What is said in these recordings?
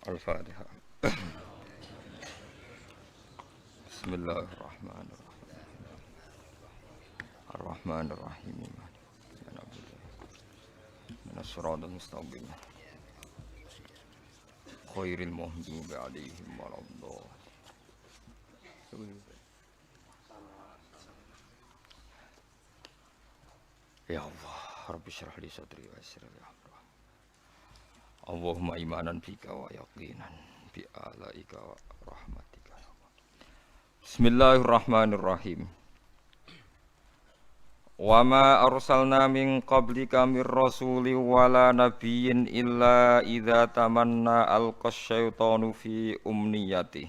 Al-Fatihah. Bismillahirrahmanirrahim. Ar-Rahmanir-Rahim. Minas siratal mustaqim. Khairil maghdubi 'alaihim waladdallin. Ya Allah, Rabbi syrah li sadri wa yassir li amri. Allahumma imanan bika wa yaqinan bi alaika wa rahmatika. Bismillahirrahmanirrahim. Wa ma arsalna min qablika mir rasuli wala nabiyyin illa idza tamanna alqasyaitanu fi umniyati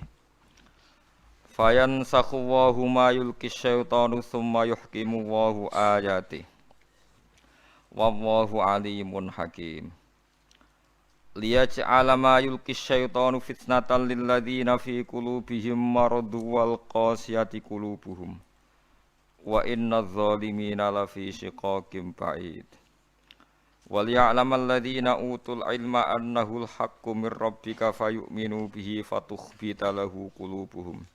fayansakhu Allahu ma yulqi syaitanu tsumma yuhkimu Allahu ayati wallahu alimun hakim liyaj'ala ma yulqi syaitanu fitnatan lil ladzina fi qulubihim maradun wal qasiyati qulubuhum wa innadz zalimina lafi shiqaqin ba'id wal ya'lamal ladzina utul ilma annahu al haqqu mir rabbika fayu'minu bihi fatukhbita lahu qulubuhum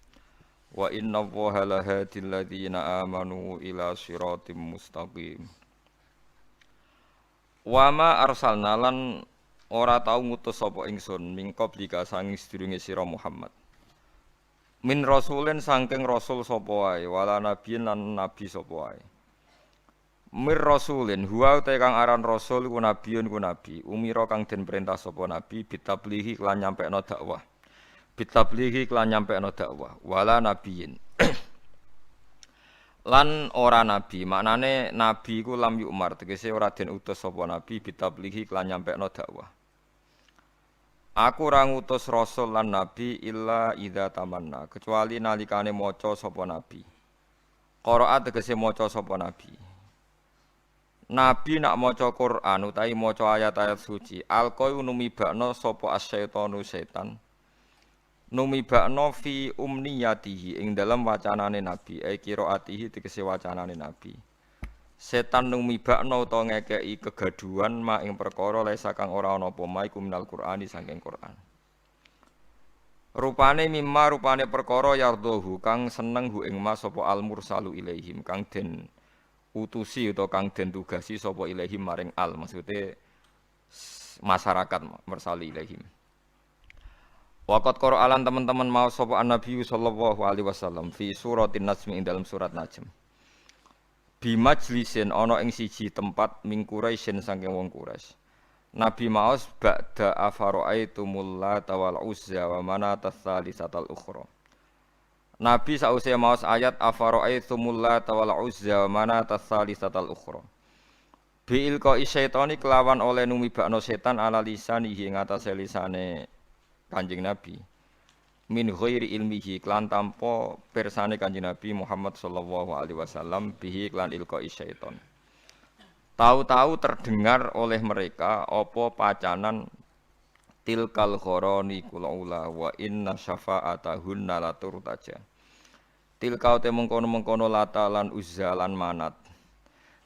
wa innallaha lahadil ladzina amanu ila siratim mustaqim. Wa ma arsalna lan ora tau ngutus sapa ingsun min qablika sanging sedurunge sira Muhammad min rasulin saking rasul sapa wae wala nabiyin lan nabi sapa wae. Mir rasulin huwa te kang aran rasul ku nabiyun ku nabi umira kang den perintah sapa nabi bitablihi lan nyampekno dakwah bitablihi lan nyampekno dakwah wala nabiyin lan ora nabi maknane nabi ku lam yu'mar tegese ora den utus sapa nabi bitablihi lan nyampekno dakwah. Aku ora ngutus rasul lan nabi illa idza tamanna kecuali nalikane maca sapa nabi. Qiraat tegese maca sapa nabi. Nabi nak maca Quran utawi maca ayat-ayat suci, alqoi numibakno sapa asyaitonu setan. Numibakno fi umniyatihi ing dalam wacanane nabi, qiraatihi tegese wacanane nabi. Setan numibakno utawa ngekeki kegaduhan ma ing perkara lesa kang ora ana apa ma iku minal Qur'ani saking Qur'an. Rupane perkara yardohu kang seneng hu ing ma sapa al mursalu ilaihim kang den utusi utawa kang den tugasi sapa ilaihim maring al maksude masyarakat mursali ilaihim. Waqat Qur'an teman-teman mau sapa Nabi sallallahu alaihi wasallam fi suratin Najm ing dalam surat Najm. Bi majlisin ana ing siji tempat ming Quraisyin saking wong Quraisy. Nabi maos ba'da afara'aitumul Lata wal Uzza wa manata tsalisatal ukhra. Nabi sause maos ayat afara'aitumul Lata wal Uzza wa manata tsalisatal ukhra. Bi ilqa syaitani kelawan oleh numibakno setan ala lisanihi ing atase lisane Kanjeng Nabi. Min ghairi ilmihi klan tanpa persane Kanjeng Nabi Muhammad sallallahu alaihi wasallam bihi klan ilqa syaiton. Tahu-tahu terdengar oleh mereka apa pacanan tilkal khoroni kulaula wa inna syafa'atahunna la turtaja. Tilkau te mengkono-mengkono Lata lan Uzza lan Manat.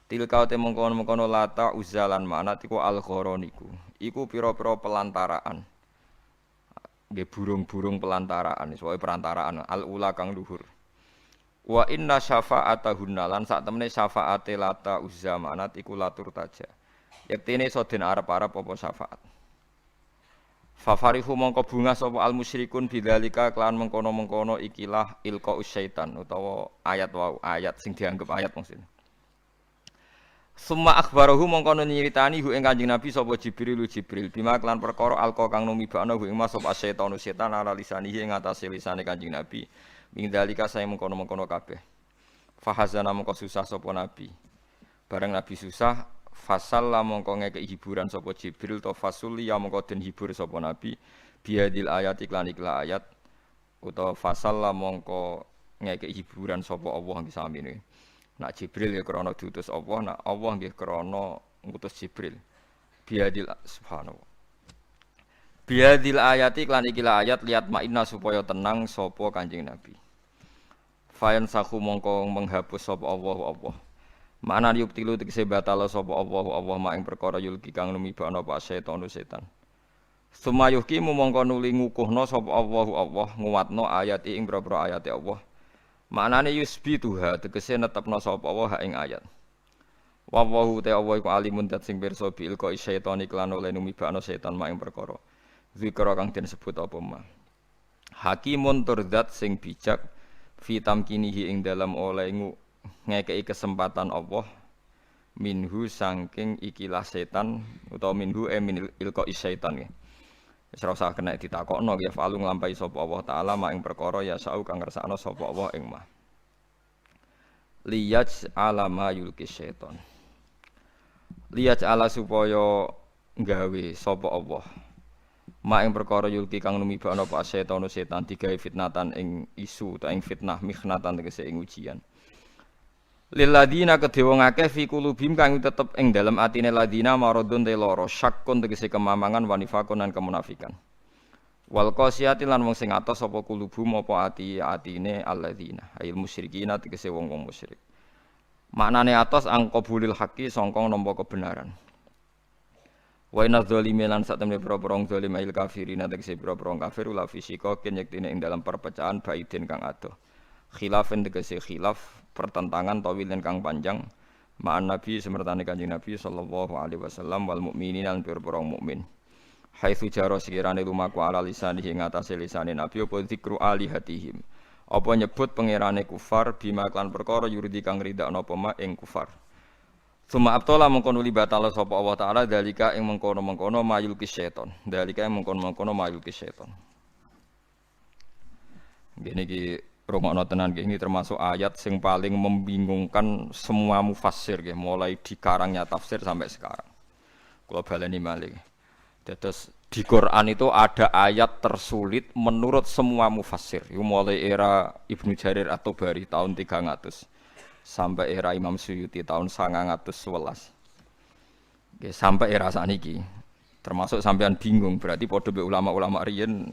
Tilkau te mengkono-mengkono Lata Uzza lan Manat iku al khoroniku. Iku pira-pira pelantaraan. Nggih burung-burung pelantaraan, soal perantaraan al-ula kang luhur. Wa inna syafa'atahunna lan sak temene syafaate Lata Uzza Manat iku latur taja. Yektene iso den arep-arep apa syafaat. Fafarihu mongko bungah sapa al musyrikun bidzalika kelan mengkono-mengkono ikilah ilqa syaitan utawa ayat wau ayat sing dianggep ayat maksudnya. Summa akhbarahu mongko nyeritani hu ing Kanjeng Nabi sapa Jibril bima kelan perkara alqa kang numibakno hu ing masop asyaiton setan ala lisanihi ing atase lisane Kanjeng Nabi ming dalika sae mengkono-mengkono kabeh. Fahazana mongko susah sapa Nabi. Bareng Nabi susah fasalla mongko ngekeki hiburan sapa Jibril to fasulli ya mongko den hibur sapa Nabi biadil ayat iklan ayat utawa fasalla mongko ngekeki hiburan sapa Allah nggih samene. Nak Jibril ya krana diutus Allah, nak Allah nggih krana ngutus Jibril. Biadil subhanallah. Biadil ayati lan ikilah ayat liat ma'inna supaya tenang sapa Kanjeng Nabi. Fayan sakhu mongko menghapus sapa Allah. Makna yubtilu tegese batal sapa Allah mak ing perkara yulki kang numibakno apa setan. Sumayuhki mumangka nuli ngukuhna sapa Allahu Allah nguwatno ayat ing boro-boro ayate Allah. Maknane yusbituha tegese netepna sapa Allah ing ayat. Wallahu ta Allah iku alimun dat sing pirsa bil kok syaitan iklan oleh numibakno setan mak ing perkara. Zikra kang den sebut apa mah. Hakimun turdat sing bijak fi tamkinihi ing dalam oleh ngekeki kesempatan Allah minhu saking ikilah setan utawa minhu min ilqa syaitan ya. Wis ora usah kena ditakokno ya falu nglampahi sapa Allah taala mak ing perkara ya sau kang ngersakno sapa Allah ing mah. Liyaj alama yulki syaitan. Liyaj ala supaya gawe sapa Allah. Mak ing perkara yulki kang numibakno apa setan digawe fitnatan ing isu ta ing fitnah mikhnatan tegese ing ujian. Lil ladina kedhe wong akeh fi kulubim kang tetep ing dalem atine ladina maradun te lara syakkun tegese kemamangan wanifakun lan kemunafikan. Wal qasiyati lan wong sing atos apa kulubum apa atine alladzina ayil musyrikina tegese wong-wong musyrik. Maknane atos angqabulil haqqi sangka nampa kebenaran. Wa inna dzalimin lan satemene pira-pira zalim ayil kafirin tegese pira-pira kafir la fisika ken yektine ing dalam perpecahan baidin kang adoh. Khilafin tegese khilaf pertentangan tawilin kang panjang ma'an nabi semertane Kanjeng Nabi sallallahu alaihi wasallam wal mukminin lan pira-pira mukmin. Haitsu jaro sekirane lumaku ala lisan ing atase lisane nabi apa zikru alihatihim. Apa nyebut pangerane kufar bima klan perkara yuridi kang ridakno apa mak ing kufar. Suma abtola mengkono libatala sapa Allah taala dalika ing mengkono-mengkono mayul ki setan. Dalika ing mengkono-mengkono mayul ki setan. Ngene iki rungokno tenan nggih, ini termasuk ayat sing paling membingungkan semua mufassir nggih, mulai dikarangnya tafsir sampai sekarang. Kula baleni malih. Terus di Quran itu ada ayat tersulit menurut semua mufassir. Itu mulai era Ibnu Jarir At-Tabari tahun 300 sampai era Imam Suyuti tahun 911. Nggih, sampai era sakniki. Termasuk sampean bingung, berarti padha be ulama-ulama riyen.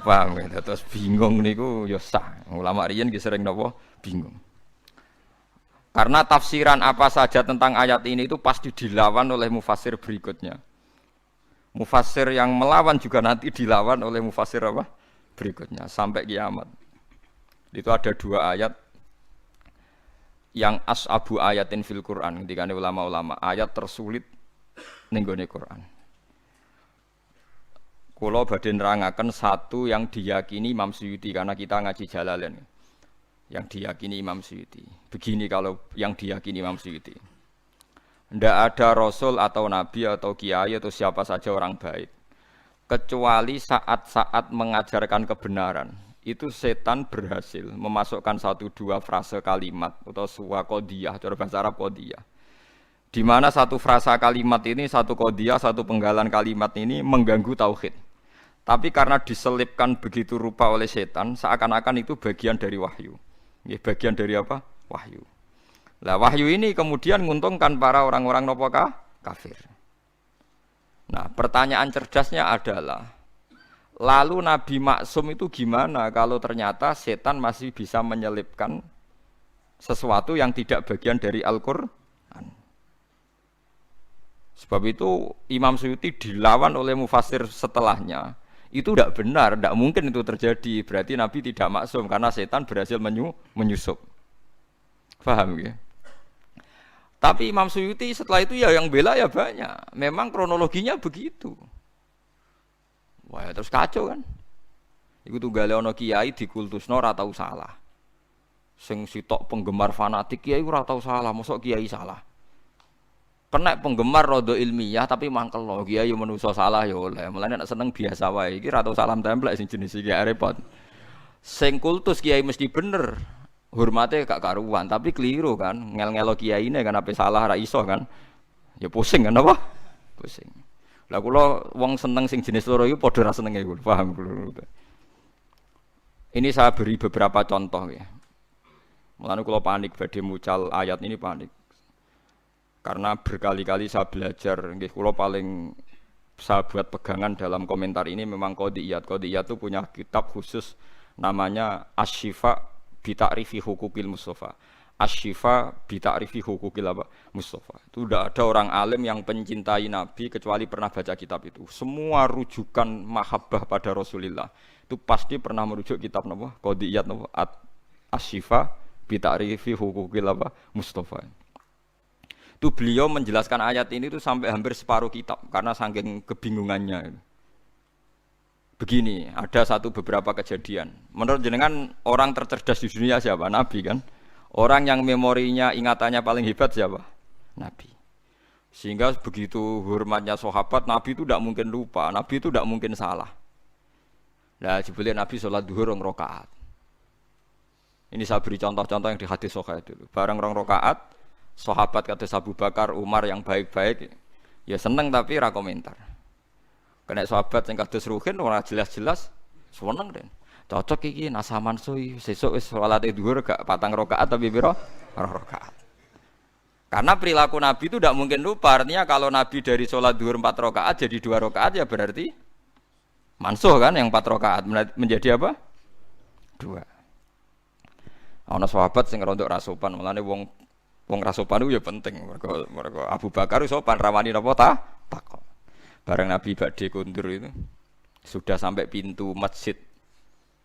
Paham ya, terus bingung niku ya sah. Ulama riyen ki sering napa bingung. Karena tafsiran apa saja tentang ayat ini itu pasti dilawan oleh mufassir berikutnya. Mufassir yang melawan juga nanti dilawan oleh mufassir apa? Berikutnya sampai kiamat. Itu ada 2 ayat yang as'abu ayatin fil Quran, dikane ulama-ulama, ayat tersulit ning gone Quran. Kula badhe nerangaken satu yang diyakini Imam Suyuti karena kita ngaji Jalalain. Yang diyakini Imam Suyuti. Begini kalau yang diyakini Imam Suyuti. Tidak ada rasul atau nabi atau kiai atau siapa saja orang baik kecuali saat-saat mengajarkan kebenaran itu setan berhasil memasukkan 1-2 frase kalimat atau suwa qodiyah, cara bahasa Arab qodiyah, di mana satu frasa kalimat ini, satu qodiyah, satu penggalan kalimat ini mengganggu tauhid. Tapi karena diselipkan begitu rupa oleh setan, seakan-akan itu bagian dari wahyu. Ya, bagian dari apa? Wahyu. Lah wahyu ini kemudian menguntungkan para orang-orang nopokah? Kafir. Nah, pertanyaan cerdasnya adalah, lalu Nabi Maksum itu gimana kalau ternyata setan masih bisa menyelipkan sesuatu yang tidak bagian dari Al-Qur'an? Sebab itu Imam Suyuti dilawan oleh mufassir setelahnya. Itu tidak benar, tidak mungkin itu terjadi. Berarti Nabi tidak maksum karena setan berhasil menyusup. Paham ya? Tapi Imam Suyuti setelah itu ya yang bela ya banyak. Memang kronologinya begitu. Wah, terus kacau kan? Iku tunggale ana kiai dikultusno ora tau salah. Sing sitok penggemar fanatik kiai ora tau salah, mosok kiai salah. Kena penggemar rada ilmiah tapi mangkel lho, kiai yo menungso salah ya oleh. Mulane nek seneng biasa wae. Iki ora tau salam templek sing jenis iki repot. Sing kultus kiai mesti bener. Hormate gak karuan, tapi keliru kan, ngel-ngelo kiyaine kan ape salah ra iso kan. Ya pusing kan apa? Pusing. Lah kula wong seneng sing jenis loro iki padha ra senenge kula, paham kula. Ini saya beri beberapa contoh ya. Mulane kula panik badhe mucal ayat ini panik. Karena berkali-kali saya belajar, nggih kula paling saya buat pegangan dalam komentar ini memang Qodiyat. Qodiyat itu punya kitab khusus namanya Asy-Syifa bi ta'rifi hukukil Mustafa. Asy-Syifa bi ta'rifi huquqil Mustafa. Itu tidak ada orang alim yang mencintai Nabi kecuali pernah baca kitab itu. Semua rujukan mahabbah pada Rasulullah itu pasti pernah merujuk kitab napa? Qadiyat napa? Asy-Syifa bi ta'rifi huquqil Mustafa. Itu beliau menjelaskan ayat ini itu sampai hampir separuh kitab karena saking kebingungannya. Begini, ada beberapa kejadian. Menurut jenengan orang tercerdas di dunia siapa? Nabi kan? Orang yang memorinya, ingatannya paling hebat siapa? Nabi. Sehingga begitu hormatnya sahabat, Nabi itu tidak mungkin lupa, Nabi itu tidak mungkin salah. Nah, jebule Nabi sholat duhur 2 rakaat. Ini saya beri contoh-contoh yang di hadis Sahih dulu. Barang 2 rakaat, sahabat kata Abu Bakar, Umar yang baik-baik, ya seneng tapi ra komentar. Kena sahabat yang kados Ruhin ora jelas-jelas seneng den. Cocok iki nasaman sui sesuk wis salat zuhur gak 4 rakaat tapi piro? 2 rakaat. Karena perilaku Nabi itu tidak mungkin lupa. Artinya kalau Nabi dari salat zuhur 4 rakaat jadi 2 rakaat ya berarti mansuh kan yang 4 rakaat menjadi apa? 2. Ana sahabat sing rondok ra sopan, mulane wong ra sopan itu ya penting. Mergo Abu Bakar sopan rawani napa takon. Bareng Nabi badhe kundur itu sudah sampai pintu masjid.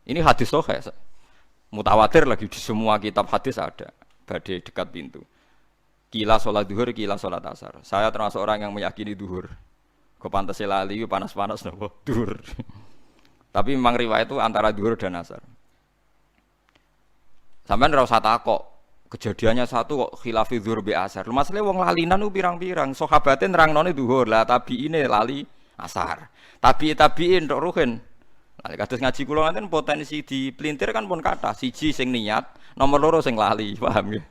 Ini hadis sahih, mutawatir lagi di semua kitab hadis ada. Badai dekat pintu. Kila sholat duhur, kila sholat asar. Saya termasuk orang yang meyakini duhur. Kepantasi lali, panas-panas nopo duhur. Tapi memang riwayat itu antara duhur dan asar. Sampai ora usah takok. Kejadiannya satu kok khilafi duhur be asar. Masalahnya wong lalinan ku pirang-pirang. Sahabate nerangnone duhur, lah tabiine lali asar. Tabiin tok ruhin. Nah, kados ngaji kula ngaten potensi dipelintir kan pun kathah. Siji sing niat, nomor 2 sing lali, paham nggih.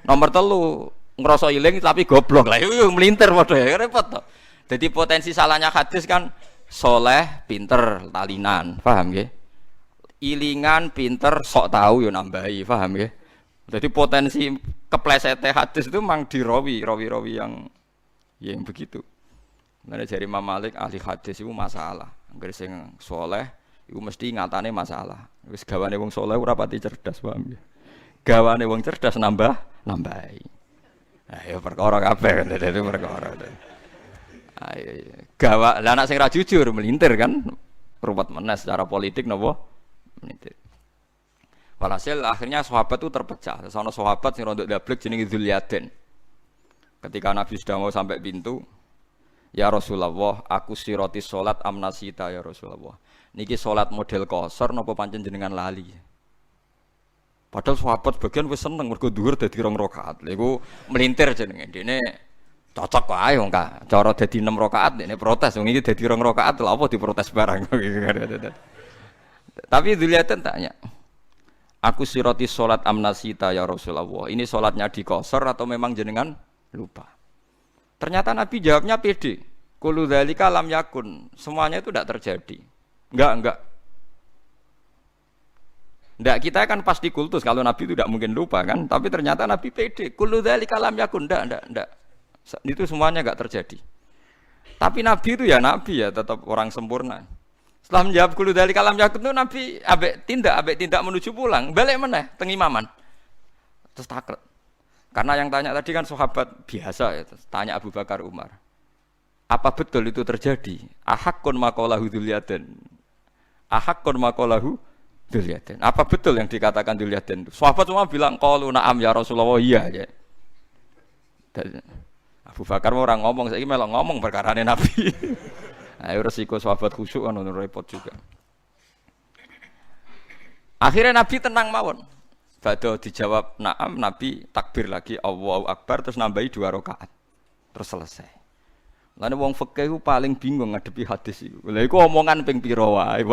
Nomor 3 ngrasa iling tapi goblok. Lah iku melintir padha ya repot to. Dadi potensi salahnya hadis kan soleh, pinter, talinan, paham nggih. Ilingan, pinter, sok tahu yo nambahi, paham nggih. Jadi potensi keplesete hadis itu memang dirawi yang begitu. Nah, dari Imam Malik ahli hadis itu masalah. Angger sing soleh iku mesti ngatane masalah. Wis gawane wong saleh ora pati cerdas, paham ya. Gawane wong cerdas nambahi. Nah, ya perkara kabeh dadi perkara. Ayo. Gawa lah anak sing ra jujur melintir kan. Ruwet meneh secara politik napa? Melintir. Walhasil akhirnya sahabat itu terpecah. Sono sahabat sing rondok dablek jenenge Dzulyaden. Ketika Nabi sudah mau sampai pintu, ya Rasulullah, aku siroti salat amnasita ya Rasulullah. Niki salat model kosor napa pancen jenengan lali. Padahal sahabat sebagian wis seneng mergo dhuwur dadi 2 rakaat. Lha iku melintir jenenge. Dene cocok wae wong ka. Cara dadi 6 rakaat dene protes wong iki dadi 2 rakaat lha apa diprotes barang. Tapi Dzulyaden tanya. Aku siroti salat amnasita ya Rasulullah. Ini salatnya dikosor atau memang jenengan lupa? Ternyata Nabi jawabnya pede. Kullu dzalika lam yakun. Semuanya itu tidak terjadi. Enggak. Enggak, kita kan pasti kultus kalau Nabi itu tidak mungkin lupa kan, tapi ternyata Nabi pede. Kullu dzalika lam yakun. Enggak. Itu semuanya enggak terjadi. Tapi Nabi itu ya Nabi ya, tetap orang sempurna. Setelah menjawab kullu dzalika lam yakun itu Nabi ambek tindak menuju pulang, balik meneh teng imaman. Terus takret. Karena yang tanya tadi kan sahabat biasa ya, tanya Abu Bakar Umar. Apa betul itu terjadi? Ahaqqun maqalahu Dzulyaden. Ahaqqun maqalahu Dzulyaden. Apa betul yang dikatakan Dzulyaden itu? Sahabat semua bilang qalu na'am ya Rasulullah, iya ya. Dan Abu Bakar orang ngomong, saiki melok ngomong perkarane Nabi. Ayo resiko sahabat khusyuk kan repot juga. Akhirnya Nabi tenang mawon. Badhe dijawab na'am, Nabi takbir lagi Allahu Akbar terus nambahi 2 rakaat. Terus selesai. Lan wong fikih ku paling bingung ngadepi hadis iku. Lha iku omongan ping pira wae.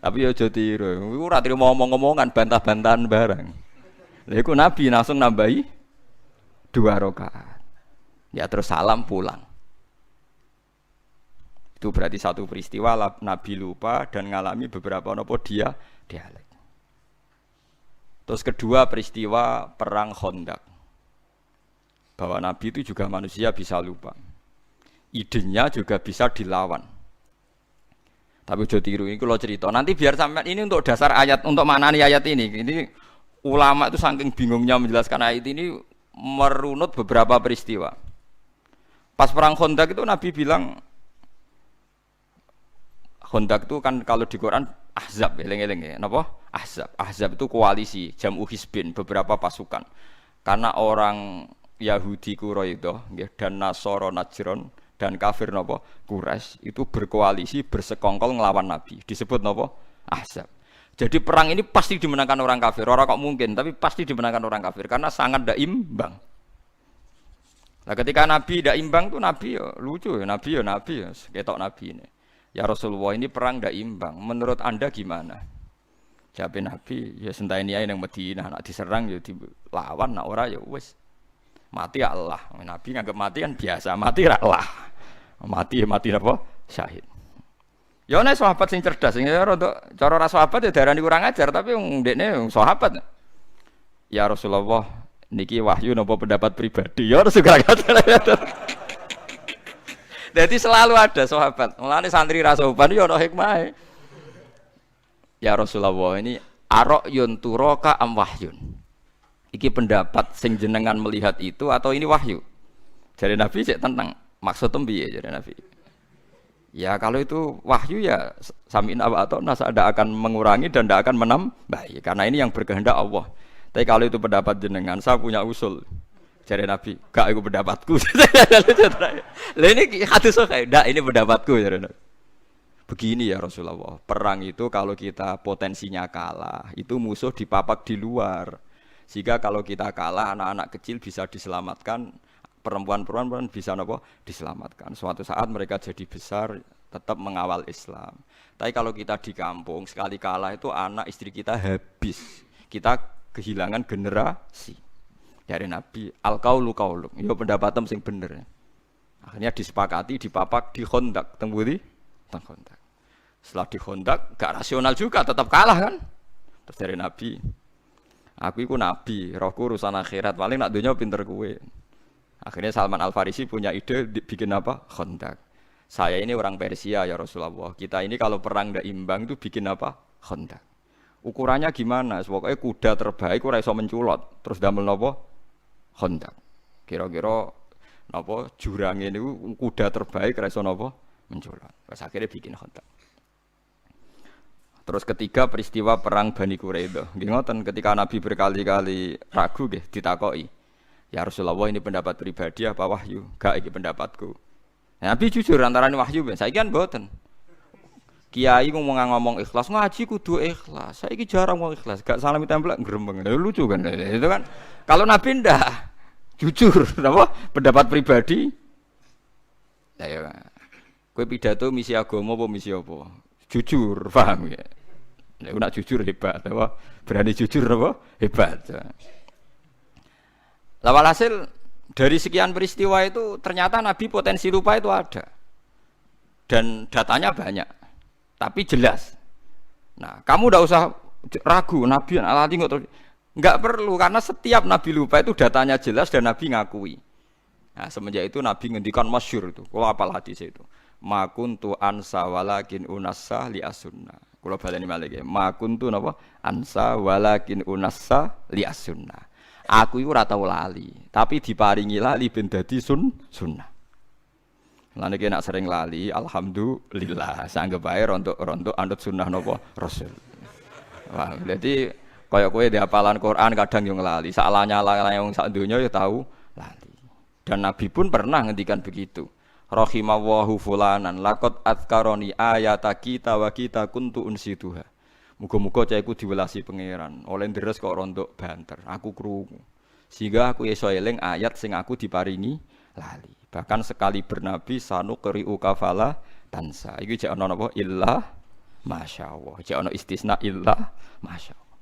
Tapi aja tiru. Iku ora trimo omong-omongan, bantah-bantahan barang. Lha iku Nabi langsung nambahi 2 rakaat. Ya terus salam pulang. Itu berarti satu peristiwa Nabi lupa dan ngalami beberapa nopo dialek. Terus kedua peristiwa perang Khandaq. Bahwa Nabi itu juga manusia bisa lupa. Idenya juga bisa dilawan. Tapi udah tiru ini kalau cerita. Nanti biar sampai ini untuk dasar ayat, untuk maknani ayat ini. Ini ulama itu saking bingungnya menjelaskan ayat ini merunut beberapa peristiwa. Pas perang Khandaq itu Nabi bilang, Khandaq itu kan kalau di Quran Ahzab, eling-eling ya, napa? Ahzab. Ahzab itu koalisi, jam'u hizbin, beberapa pasukan. Karena orang Yahudi Quraidah dan Nasara Najran dan kafir napa? Quraisy itu berkoalisi, bersekongkol ngelawan Nabi. Disebut napa? Ahzab. Jadi perang ini pasti dimenangkan orang kafir. Orang kok mungkin, tapi pasti dimenangkan orang kafir karena sangat tidak imbang. Nah, ketika Nabi tidak imbang tuh Nabi ya lucu ya, Nabi ya, ketok Nabi ini. Ya Rasulullah ini perang tidak imbang. Menurut Anda gimana? Jawab Nabi, ya senteni ae nang Madinah, nak diserang ya dilawan, nak ora ya wis. Mati ya Allah. Nabi nganggep mati kan biasa, mati ra Allah. Mati ya mati apa? Syahid. Ya ana sahabat sing cerdas, sing rada cara ra sahabat ya darani kurang ajar, tapi wong ndekne sahabat. Ya Rasulullah, niki wahyu napa pendapat pribadi? Ya Rasulullah. Jadi selalu ada sahabat. Mulane santri ra sopan ya ana hikmahe. Ya Rasulullah, ini ara'yun turaka am wahyun. Iki pendapat sing jenengan melihat itu atau ini wahyu? Jadi Nabi cek tentang maksudnya piye jadi Nabi. Ya kalau itu wahyu ya sami'na wa ata'na, tidak akan mengurangi dan tidak akan menambah. Karena ini yang berkehendak Allah. Tapi kalau itu pendapat jenengan, saya punya usul. Jadi Nabi, gak itu pendapatku. Lah ini hadis kok ndak ini pendapatku jadi Nabi. Begini ya Rasulullah, perang itu kalau kita potensinya kalah, itu musuh dipapak di luar. Sehingga kalau kita kalah, anak-anak kecil bisa diselamatkan, perempuan-perempuan bisa diselamatkan. Suatu saat mereka jadi besar, tetap mengawal Islam. Tapi kalau kita di kampung, sekali kalah itu anak istri kita habis. Kita kehilangan generasi. Dari Nabi, al-qaulu qauluk, ya pendapatan sing bener. Akhirnya disepakati, dipapak di Khandaq, tembudi. Khandaq. Setelah di Khandaq gak rasional juga, tetap kalah kan. Terus dari Nabi, aku itu Nabi, rohku urusan akhirat, paling nak dunia pinter kue. Akhirnya Salman Al-Farisi punya ide bikin apa? Khandaq. Saya ini orang Persia ya Rasulullah, kita ini kalau perang ndak imbang itu bikin apa? Khandaq. Ukurannya gimana? Pokoknya kuda terbaik ora iso menculot, terus damel napa? Khandaq. Kira-kira napa jurange niku kuda terbaik ora iso napa? Menculot. Terus akhirnya bikin Khandaq. Terus ketiga peristiwa perang Bani Quraidah. Nggih ngoten ketika Nabi berkali-kali ragu nggih ditakoki. Ya Rasulullah ini pendapat pribadi apa wahyu? Gak iki pendapatku. Nabi jujur antarane wahyu ben. Saiki kan mboten. Kiai ngomong ikhlas, ngaji kudu ikhlas. Saiki jarang ngomong ikhlas, gak salami templek grembeng. Lucu kan itu kan. Kalau Nabi ndak jujur napa pendapat pribadi. Ya kowe pidato misi agama apa misi apa? Jujur, paham ya? Nek nak jujur hebat, apa? Berani jujur apa? Hebat. Lah walhasil dari sekian peristiwa itu ternyata Nabi potensi lupa itu ada. Dan datanya banyak. Tapi jelas. Nah, kamu enggak usah ragu Nabi alati enggak perlu karena setiap Nabi lupa itu datanya jelas dan Nabi ngakui. Nah, semenjak itu Nabi ngendikan masyhur itu. Kalau apal hadis itu. Ma kuntu ansa walakin unassa li as-sunnah. Kula baleni malih nggih. Ma kuntu napa? Ansa walakin unassa li as-sunnah. Aku iku ora tau lali, tapi diparingi lali ben dadi sunnah. Lan iki nek sering lali, alhamdulillah. Sanggep ae rontok anut sunnah napa? Rasul. Wah, berarti kaya kowe di hafalan Quran kadang yo nglali. Sak lanyala wong sak donya yo tau lali. Dan Nabi pun pernah ngendikan begitu. Rahimallahu fulanan laqad adzkaroni ayata kita wa kita kuntu unsituha. Muga-muga cahku diwelasi pangeran. Oleh deres kok rontok banter. Aku krungu. Sehingga aku iso eling ayat sing aku diparingi lali. Bahkan sekali bernabi sanu qri'u kafala tansa. Iki jek ana napa illah masyaallah. Jek ana istisna illah masyaallah.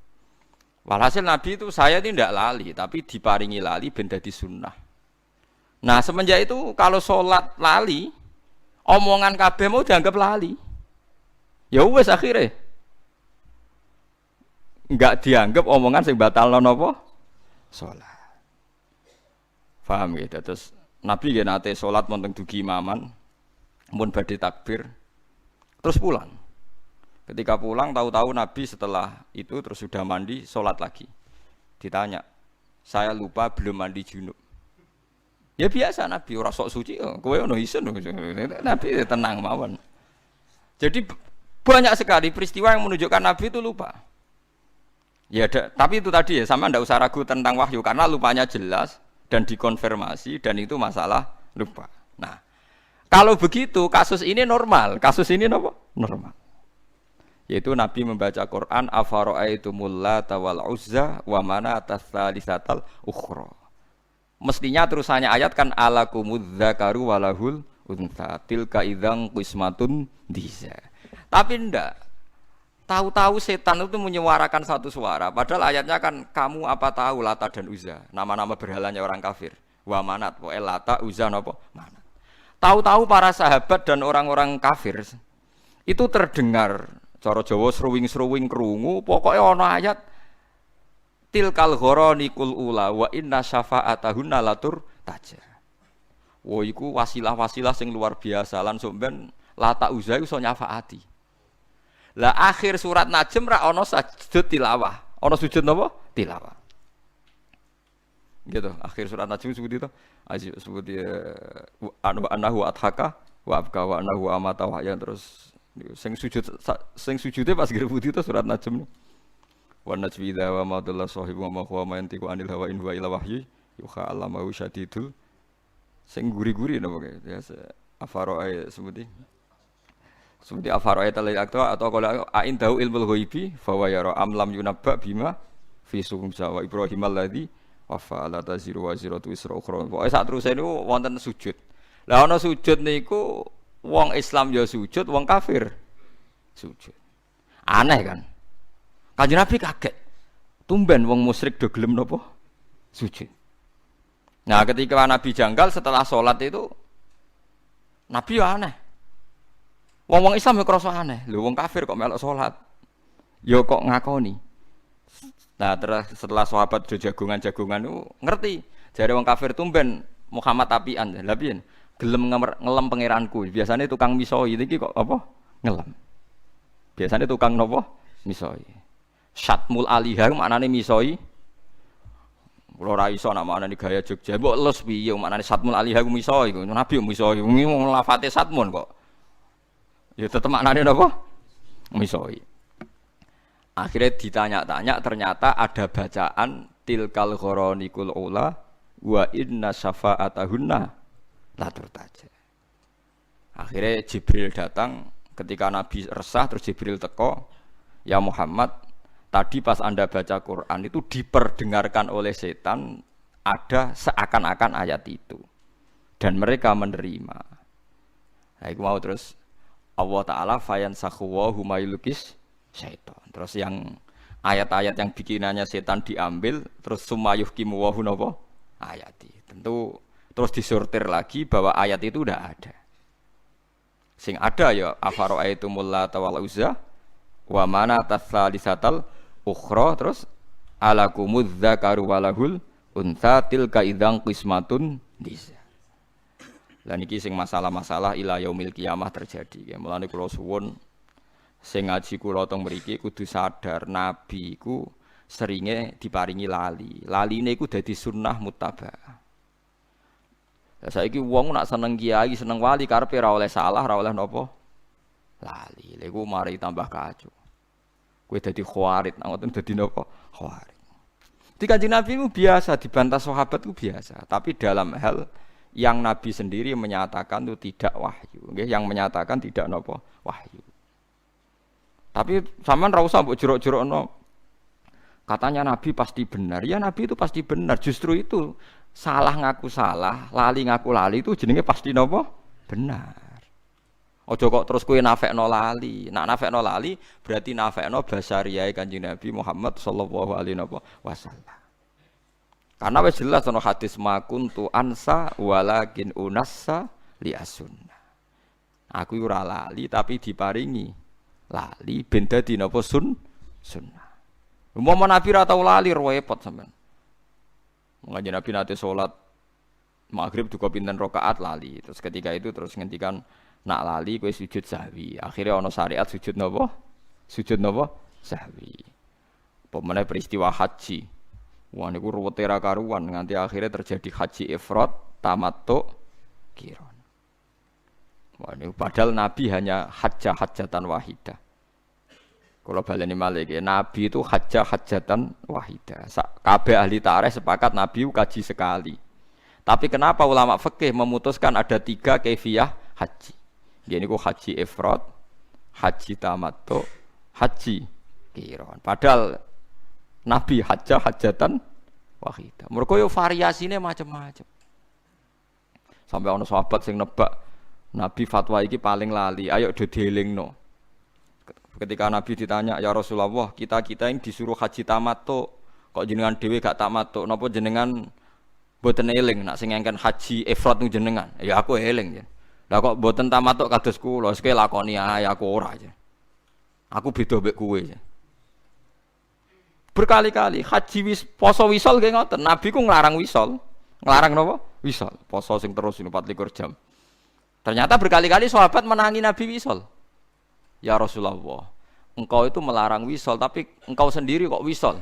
Walhasil Nabi itu saya tidak lali tapi diparingi lali ben dadi sunnah. Nah semenjak itu kalau sholat lali, omongan kabeh mau dianggap lali. Ya wes akhirnya enggak dianggap omongan sing batalno napa? Sholat. Paham gitu. Terus Nabi nggih nate sholat wonten dugi imaman, mun badhe takbir, terus pulang. Ketika pulang tahu-tahu Nabi setelah itu terus sudah mandi sholat lagi. Ditanya, saya lupa belum mandi junub. Ya biasa Nabi ora sok suci, kowe ono isin. Nabi tenang mawon. Jadi banyak sekali peristiwa yang menunjukkan Nabi itu lupa. Ya tapi itu tadi ya, sama ndak usah ragu tentang wahyu karena lupanya jelas dan dikonfirmasi dan itu masalah lupa. Nah, kalau begitu kasus ini normal. Kasus ini apa? Normal. Yaitu Nabi membaca Quran afara'aitumul lata wal uzza wa manata tsalisatal ukhra. Mestinya terusannya ayat kan alakumudz dzakaru walahul untha tilka idzan qismatun diza. Tapi ndak. Tahu-tahu setan itu menyuarakan satu suara. Padahal ayatnya kan kamu apa tahu Lata dan Uzza, nama-nama berhalanya orang kafir. Wa manat, pokoke Lata, Uzza napa? Manat. Tahu-tahu para sahabat dan orang-orang kafir itu terdengar cara Jawa sruwing-sruwing krungu, pokoke ana ayat tilkal gharanikul ula wa inna syafa'atahunna latur taja. Wo iku wasilah-wasilah sing luar biasa lan sok ben Lata Uzza iso nyafaati. Lah akhir surat Najm ra ana sujud tilawah. Ana sujud napa? Tilawah. Gitu, akhir surat Najm seperti itu. Seperti anahu adhaka wa abka wa anahu amata wa ya terus sing sujude pas grebut itu surat Najm. Wa najwi idza wa ma dalla sahibu wa ma huwa ma yantiqu anil hawa in huwa illa wahyu yuha allamahu syadidul sing guri-guri napa ya afaro seperti afaro'ayat al-akta atau kalau ain tahu ilmul ghaibi fa wa yara am lam yunabba bima fi sumsa wa Ibrahim alladzi wafa la taziru wa ziratu isra ukhra. Pokoke sak teruse niku wonten sujud. Lah ana sujud niku wong Islam ya sujud, wong kafir sujud. Aneh kan? Kanjeng Nabi kaget. Tumben wong musyrik do gelem napa? Sujud. Nah, ketika Nabi janggal setelah salat itu Nabi ya aneh. Wong-wong Islam ya krasa aneh. Lho wong kafir kok melok salat. Ya kok ngakoni. Nah, terus setelah sahabat do jagongan-jagongan itu ngerti. Jare wong kafir tumben Muhammad apian. Lah piye? Gelem ngelem pangeranku. Biasanya tukang misoi iki kok apa? Ngelem. Biasanya tukang napa? Misoi. Syatmul alihah maknane misoi. Kula ora iso nak maknane gaya Jogja. Mbok les piye maknane syatmul alihah misoi. Nabi misoi. Wong lafate syatmun kok. Ya tetep maknane napa? Misoi. Akhirnya ditanya-tanya ternyata ada bacaan tilkal gharanikul ula wa inna syafa'atahunna la turtaja. Akhirnya Jibril datang ketika Nabi resah terus Jibril teko, "Ya Muhammad, tadi pas Anda baca Quran itu diperdengarkan oleh setan ada seakan-akan ayat itu." Dan mereka menerima. Nah, itu mau terus Allah Ta'ala fayansakhu wa huma yulqis syaitan. Terus yang ayat-ayat yang bikinannya setan diambil, terus sumayuh kimu wa hunapa ayati. Tentu terus disortir lagi bahwa ayat itu udah ada. Sing ada ya afara'aitumul lata wal uzza wa manata tsalisatal ukhra terus alakumudz dzakaru walahul untha tilka idzan qismatun diza. Lah niki sing masalah-masalah ila yaumil kiamah terjadi. Ya mulane kula suwun sing ngaji kula teng mriki kudu sadar nabi iku seringe diparingi lali. Laline iku dadi sunnah muttabaah. Lah saiki wong nak seneng kiai, seneng wali karepe ora oleh salah, ora oleh napa? Lali. Lha iku mari tambah kacau. Kowe dadi khawarit, ngoten dadi napa? Khawarit. Di Kanjeng Nabi itu biasa dibantah sahabat itu biasa, tapi dalam hal yang Nabi sendiri menyatakan itu tidak wahyu, nggih, yang menyatakan tidak napa wahyu. Tapi sampean ra usah mbok jerok-jerokno. Katanya Nabi pasti benar. Ya Nabi itu pasti benar. Justru itu salah ngaku salah, lali ngaku lali itu jenenge pasti napa? Benar. Aja kok terus kowe nafekno lali. Nak nafekno lali berarti nafekno basariyae Kanjeng Nabi Muhammad sallallahu alaihi wasallam. Karena wis jelas ana hadis makuntu ansa walakin unassa li as-sunnah. Aku ora lali tapi diparingi lali ben dadi napa sunnah. Umpama Nabi ra tau lali repot sampean. Mengaji Nabi nate salat maghrib duka pinten rakaat lali. Terus ketika itu terus ngendikan nak lali kowe sujud sahwi. Akhirnya ana syariat sujud napa? Sujud napa? Sahwi. Pemene peristiwa haji. Wah niku ruwete ra karuan nganti akhirnya terjadi haji ifrad, tamattu, qiran. Wah niku padahal Nabi hanya hajatan wahidah. Kalau baleni malih Nabi itu hajatan wahidah. Kabeh ahli tarikh sepakat Nabi kaji sekali. Tapi kenapa ulama fikih memutuskan ada 3 kaifiyah haji? Ini ku haji ifrad, haji tamattu, haji qiran. Padahal Nabi hajatan wahidah. Mergo yo variasine macam-macam. Sampai ana sahabat sing nebak Nabi fatwa iki paling lali, ayo do dielingno. Ketika Nabi ditanya, ya Rasulullah, kita yang disuruh haji tamattu, kok jenengan dhewe gak tamattu, napa jenengan boten eling nak sing ngengken haji ifrad nu jenengan? Ya aku eling ya. Lah kok boten tamattu kados kula, sik lakoni ae aku ora aja. Aku beda mbek kowe ya. Berkali-kali haji poso wisol nggih ngoten. Nabi ku nglarang wisol. Nglarang napa? Wisol. Poso sing terus 24 jam. Ternyata berkali-kali sahabat menangi Nabi wisol. Ya Rasulullah, engkau itu melarang wisol, tapi engkau sendiri kok wisol.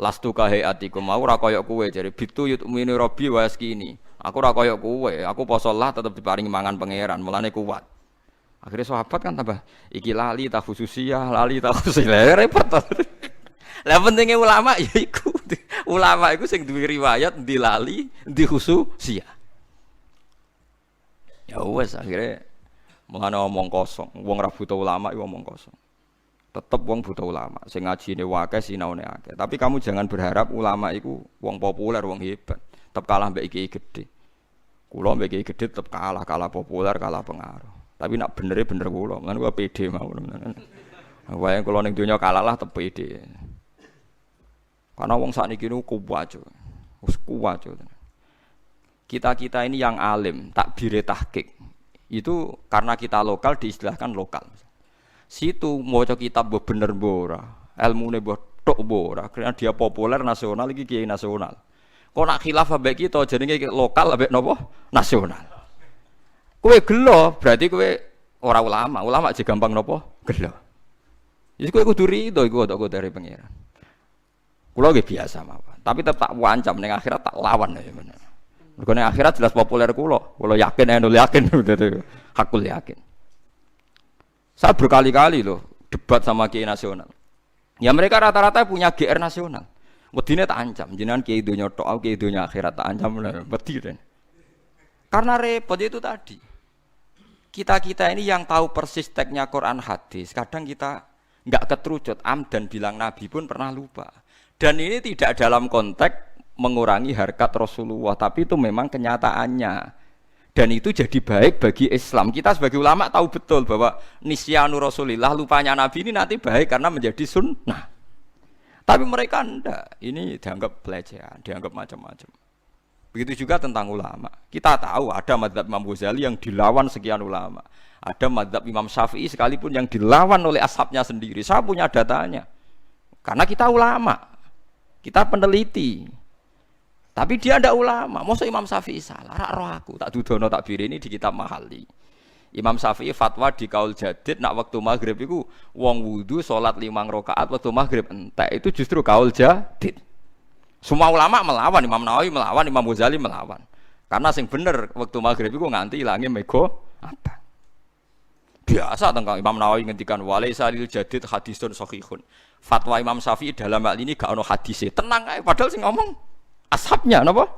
Lastu kahayatikum, aku ora koyok kowe jare bitu yu'minu rabbi wa yaskini. Aku ora koyok kowe, aku poso lah tetep diparingi mangan pangeran, mulane kuat. Akhirnya sahabat kan tambah iki lali ta khususiyah, lali ta khususiyah, repot. Lah pentingnya ulama ya iku. Ulama iku sing duwe riwayat ndi lali, ndi khususiyah. Ya wes akhirnya mulane omong kosong, wong ra buta ulama iku omong kosong. Tetep wong buta ulama, sing ngajine akeh sinaune akeh. Tapi kamu jangan berharap ulama iku wong populer, wong hebat. Tetep kalah mbek iki gede. Kula mbek iki gede tetep kalah populer, kalah pengaruh. Tapi nak bener kula, mulane kula pede mawon. Wae kula ning donya kalah lah tetep pede. Karena wong sakniki niku kuwat. Wis kuwat. Kita ini yang alim, takbire tahqiq. Itu karena kita lokal diistilahkan lokal. Situ maca kitab mbok bener mbok ora, ilmune mbok tok mbok ora, karena dia populer nasional iki kiai nasional. Kok nak khilaf ambek kita jenenge lokal ambek napa? Nasional. Kowe gelo berarti kowe ora ulama. Ulama aja gampang napa? Gelo. Jadi kowe kudu rido iku kok dari pangeran. Kula nggih biasa mawon, tapi tetep tak wancam ning akhirat tak lawan ya bener. Mergo ning akhirat jelas populer kula yakin yakin hakul yakin. Saya berkali-kali loh debat sama kiai nasional. Ya mereka rata-rata punya GR nasional. Wedine tak ancam, jenengan kiai donya tok, kiai donya akhirat tak ancam wedi den. Karena repot itu tadi. Kita ini yang tahu persis teksnya Quran hadis, kadang kita enggak keterucut dan bilang Nabi pun pernah lupa. Dan ini tidak dalam konteks mengurangi harkat Rasulullah, tapi itu memang kenyataannya. Dan itu jadi baik bagi Islam. Kita sebagai ulama tahu betul bahwa nisyanu Rasulillah, lupanya Nabi ini nanti baik karena menjadi sunnah. Tapi mereka enggak. Ini dianggap pelecehan, dianggap macam-macam. Begitu juga tentang ulama. Kita tahu ada mazhab Imam Ghazali yang dilawan sekian ulama. Ada mazhab Imam Syafi'i sekalipun yang dilawan oleh ashabnya sendiri. Saya punya datanya. Karena kita ulama. Kita peneliti. Tapi dia ndak ulama. Masa Imam Syafi'i salah? Rak roh aku tak dudono tak birini di kitab Mahali. Imam Syafi'i fatwa di kaul jadid nak waktu maghrib itu wong wudu salat 5 rakaat waktu maghrib entek itu justru kaul jadid. Semua ulama melawan, Imam Nawawi melawan, Imam Ghazali melawan. Karena sing bener waktu maghrib itu nganti ilange mego apa? Biasa tentang Imam Nawawi ngendikan walaisa lil jadid hadisun sahihun. Fatwa Imam Syafi'i dalam hal ini gak ono hadise. Tenang ae padahal sing ngomong ashabnya napa?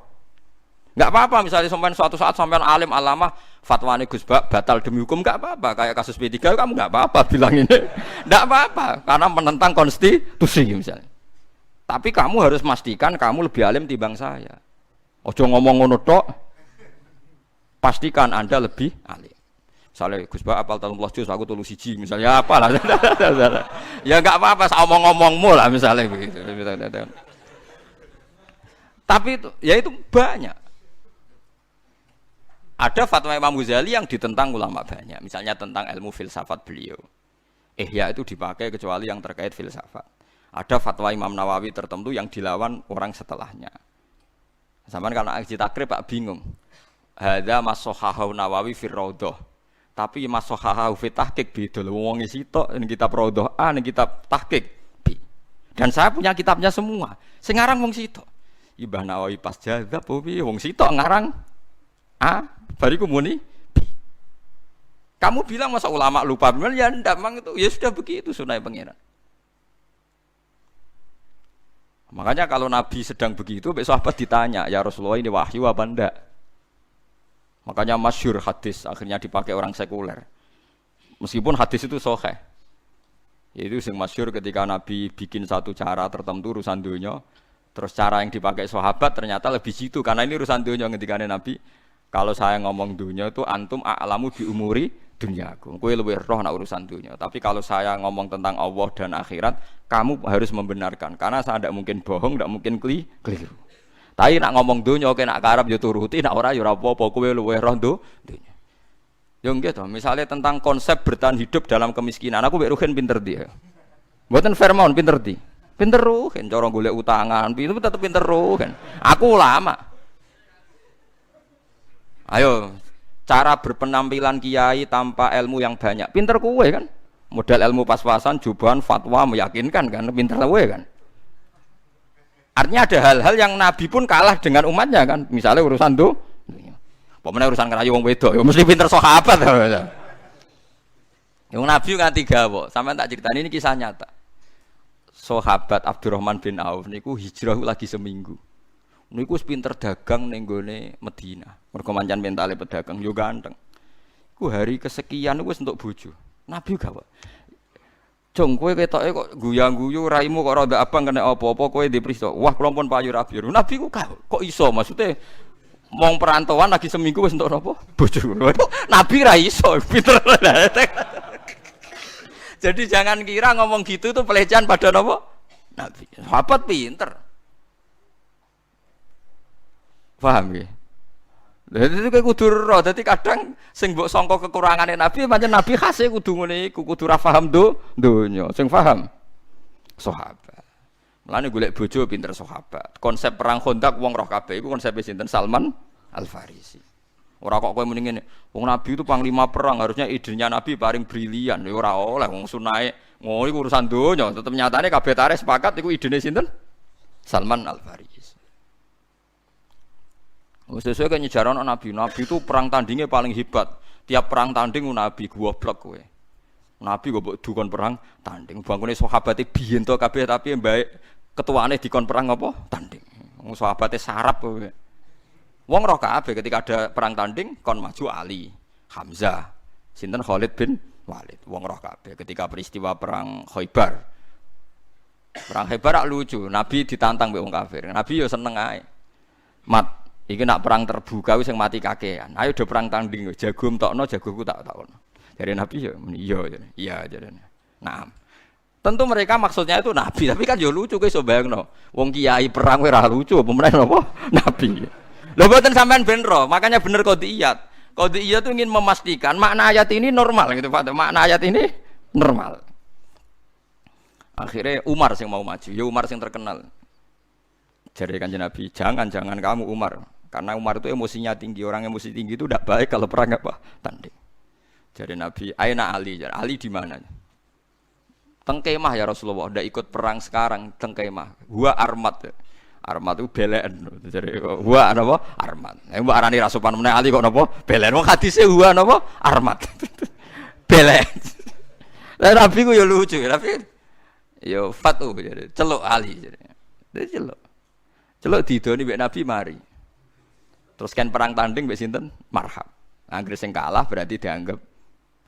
Enggak apa-apa misalnya sampean suatu saat sampean alim alama fatwane Gus Bak batal demi hukum enggak apa-apa. Kayak kasus P3 kamu enggak apa-apa bilang ini. Enggak apa-apa karena menentang konstitusi misalnya. Tapi kamu harus pastikan kamu lebih alim timbang saya. Ojo ngomong ngono tok. Pastikan Anda lebih alim. Misalnya Gus Bak apal 13 juz aku 3 siji misalnya apalah. Ya enggak apa-apa omong-omongmu lah misalnya begitu. Tapi itu, ya itu banyak. Ada fatwa Imam Ghazali yang ditentang ulama banyak. Misalnya tentang ilmu filsafat beliau. Ihya itu dipakai kecuali yang terkait filsafat. Ada fatwa Imam Nawawi tertentu yang dilawan orang setelahnya. Zaman kalau aji takrib Pak bingung. Hadza masohahu Nawawi fir raudhah. Tapi masohahu fi tahqiq beda lho wong sitok ning kitab raudhah A ning kitab tahqiq B. Dan saya punya kitabnya semua. Sing ngarang wong sitok. Ibah Nawawi pas jazab piye wong sitok ngarang A, bariku muni B. Kamu bilang masa ulama lupa? Ya ndak, memang itu ya sudah begitu sunai pangeran. Makanya kalau Nabi sedang begitu, besok sahabat ditanya, ya Rasulullah ini wahyu apa ndak? Makanya masyhur hadis akhirnya dipakai orang sekuler. Meskipun hadis itu sahih. Yaitu yang masyhur ketika Nabi bikin satu cara tertentu urusan dunia, terus cara yang dipakai sahabat ternyata lebih situ karena ini urusan dunia ketika Nabi. Kalau saya ngomong dunia itu antum a'lamu bi umuri dunyaku. Kowe luwih roh nak urusan dunia. Tapi kalau saya ngomong tentang Allah dan akhirat, kamu harus membenarkan karena saya tidak mungkin bohong, tidak mungkin keliru. Tapi nak ngomong dunia oke nak karep yo turuti, nak ora yo ora apa-apa, kowe luwih roh dunia. Yo nggih to, misalnya tentang konsep bertahan hidup dalam kemiskinan, aku mbek Ruhin pinter dia. Mboten Fairmount pinter di. Pinter Ruhin, cara golek utangan, itu tetep pinter Ruhin. Aku ulama. Ayo, cara berpenampilan kiai tanpa ilmu yang banyak. Pinter kowe kan? Modal ilmu pas-pasan, jubahan, fatwa meyakinkan kan? Pinter kowe kan? Artinya ada hal-hal yang Nabi pun kalah dengan umatnya kan? Misalnya urusan tuh, pokoknya urusan ngerayu wong wedok, ya mesti pinter sahabat. Yang Nabi kan 3 kok. Sampai tak ceritain ini kisah nyata. Sahabat Abdurrahman bin Auf niku hijrah lagi seminggu. Niku wis pinter dagang ning gone Madinah. Mergo mancan mentale pedagang yo ganteng. Ku hari kesekian wis entuk bojo. Nabi gak, Pak. Jong kowe ketoke kok guyang-guyu raimu kok rada abang kena apa-apa kowe dipriso. Wah, kula pun payu rabi. Nabi ku kok iso maksudnya mong perantauan lagi seminggu wis entuk apa? Bojo. Nabi ra iso, pinter. Jadi jangan kira ngomong gitu itu pelecehan pada apa? Nabi. Sahabat pinter. Paham ya? Jadi itu kayak kudu roh. Jadi kadang sing mbok sangka kekurangane Nabi, pancen Nabi khase kudu ngene iku, kudu ra paham donya. Sing paham sahabat. Mulane golek bojo pinter sahabat. Konsep perang Khandaq wong roh kabeh iku konsepe sinten? Salman Al-Farisi. Ora kok kowe muni ngene, wong Nabi itu panglima perang, harusnya idenya Nabi paling brilian. Ya ora oleh wong sunae ngono iku urusan donya. Tetep nyatane kabeh tarikh sepakat iku idene sinten? Salman Al-Farisi. Sesuai kan nyejarah Nabi. Nabi itu perang tandingnya paling hebat. Tiap perang tanding Nabi goblok kowe. Nabi kok dukon perang tanding. Bangkune sahabate biyen to kabeh tapi mbake ketuane dikon perang apa? Tanding. Wong sahabate sarap kowe. Wong roh kabeh ketika ada perang tanding kon maju Ali, Hamzah, sinten Khalid bin Walid. Wong roh kabeh ketika peristiwa perang Khaibar. Perang Khaibar lucu. Nabi ditantang mbek wong kafir. Nabi yo seneng ae. Mat iki nak perang terbuka wis sing mati kakean. Ayo do perang tanding jago entokno jagoku tak takon. Dari Nabi ya iya jarene. Nah, tentu mereka maksudnya itu Nabi, tapi kan yo lucu kowe iso bayangno. Wong kiai perang ora lucu apa meneh napa? Nabi. Lho mboten sampean ben ro, makanya bener qodiyat. Qodiyat itu ingin memastikan makna ayat ini normal gitu Pak. Makna ayat ini normal. Akhirnya Umar sing mau maju, ya Umar sing terkenal. Jadi Kanjeng Nabi, jangan kamu Umar. Karena Umar itu emosinya tinggi, orang emosi tinggi itu tidak baik kalau perang apa? Tanding. Jadi Nabi, aina Ali, Ali di mana? Teng kemah ya Rasulullah, udah ikut perang sekarang teng kemah. Gua armat. Armat itu belen. Jadi gua apa? Armat. Mbok arani rasupan meneh Ali kok napa? Belen. Wong hadise gua napa? Armat. Belen. Lah Nabi ku ya lucu, tapi ya fatu jadi celuk Ali jadi. Dia celuk didoni mbek Nabi mari. Terus kan perang tanding mbek sinten? Marhab. Anggere sing kalah berarti dianggap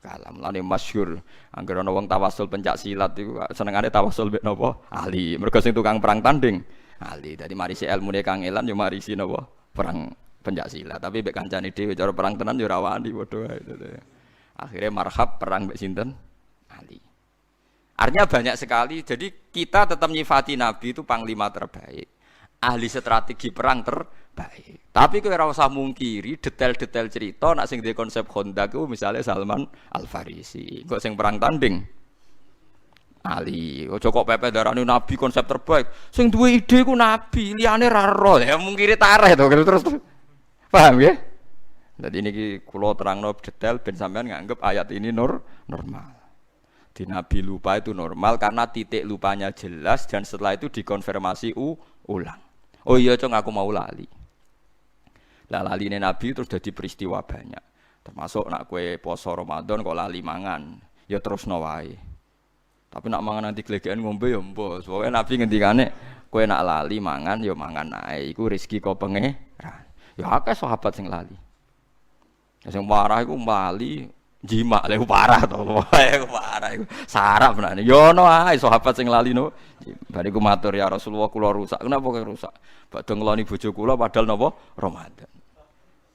kalah. Mulane masyhur anggere ana wong tawasul pencak silat iku senengane tawasul mbek napa? Ali. Mergo sing tukang perang tanding Ali. Dadi marisi ilmune kangelan yo marisi napa? Perang pencak silat. Tapi mbek kancane dhewe cara perang tenan yo ora wani padha wae. Akhirnya marhab perang mbek sinten? Ali. Artinya banyak sekali. Jadi kita tetap nyifati Nabi itu panglima terbaik. Ahli strategi perang terbaik. Tapi kowe ora usah mungkiri detail-detail cerita nak sing duwe konsep Khandaq ku misale Salman Al-Farisi. Kok sing perang tanding Ali. Ojo kok pepe darani Nabi konsep terbaik. Sing duwe ide ku Nabi, liyane ra ro. Ya mungkiri tareh to terus. Paham ya? Jadi niki kula terangno detail ben sampean nganggep ayat ini normal. Di Nabi lupa itu normal karena titik lupanya jelas dan setelah itu dikonfirmasi ulang. Oh iya cong aku mau lali. Lah laline Nabi terus jadi peristiwa banyak. Termasuk nak kue poso Ramadan kok lali mangan, ya terus wae. Tapi nak mangan nanti gelegean ngombe ya mbok. Pokoke Nabi ngendikane kue nak lali mangan ya mangan ae. Iku rezeki kok pangeran. Ya akeh sahabat sing lali. Sing parah iku lali jima lha parah to. Parah iku. Sarap benane. Yo ono ae sahabat sing lali no. Bariku matur ya Rasulullah kula rusak. Kenapa kok rusak? Badhe ngeloni bojo kula padahal napa Ramadan.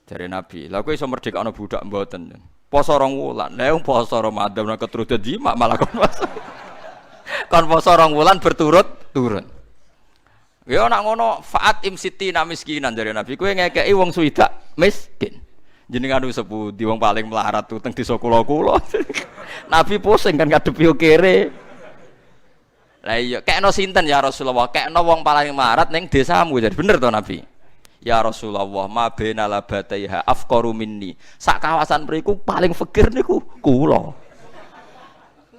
Jare Nabi, lha kowe iso merdekakno budak mboten. Poso rong wulan. Lah wong poso Ramadan nek ketrudut jima malah kon poso. Kon poso rong wulan berturut-turut. Ya nek ngono faat imsitina miskinan jare Nabi. Kowe ngekeki wong suwidak miskin. Jenengan wis sepundi wong paling melarat teng desa kula-kula. Nabi pusing kan ngadepi kere. Lah iya, kekno sinten ya Rasulullah? Kekno wong paling melarat ning desamu. Jadi bener to Nabi? Ya Rasulullah, ma baina labataiha afqaru minni. Sak kawasan mriku paling fakir niku kula.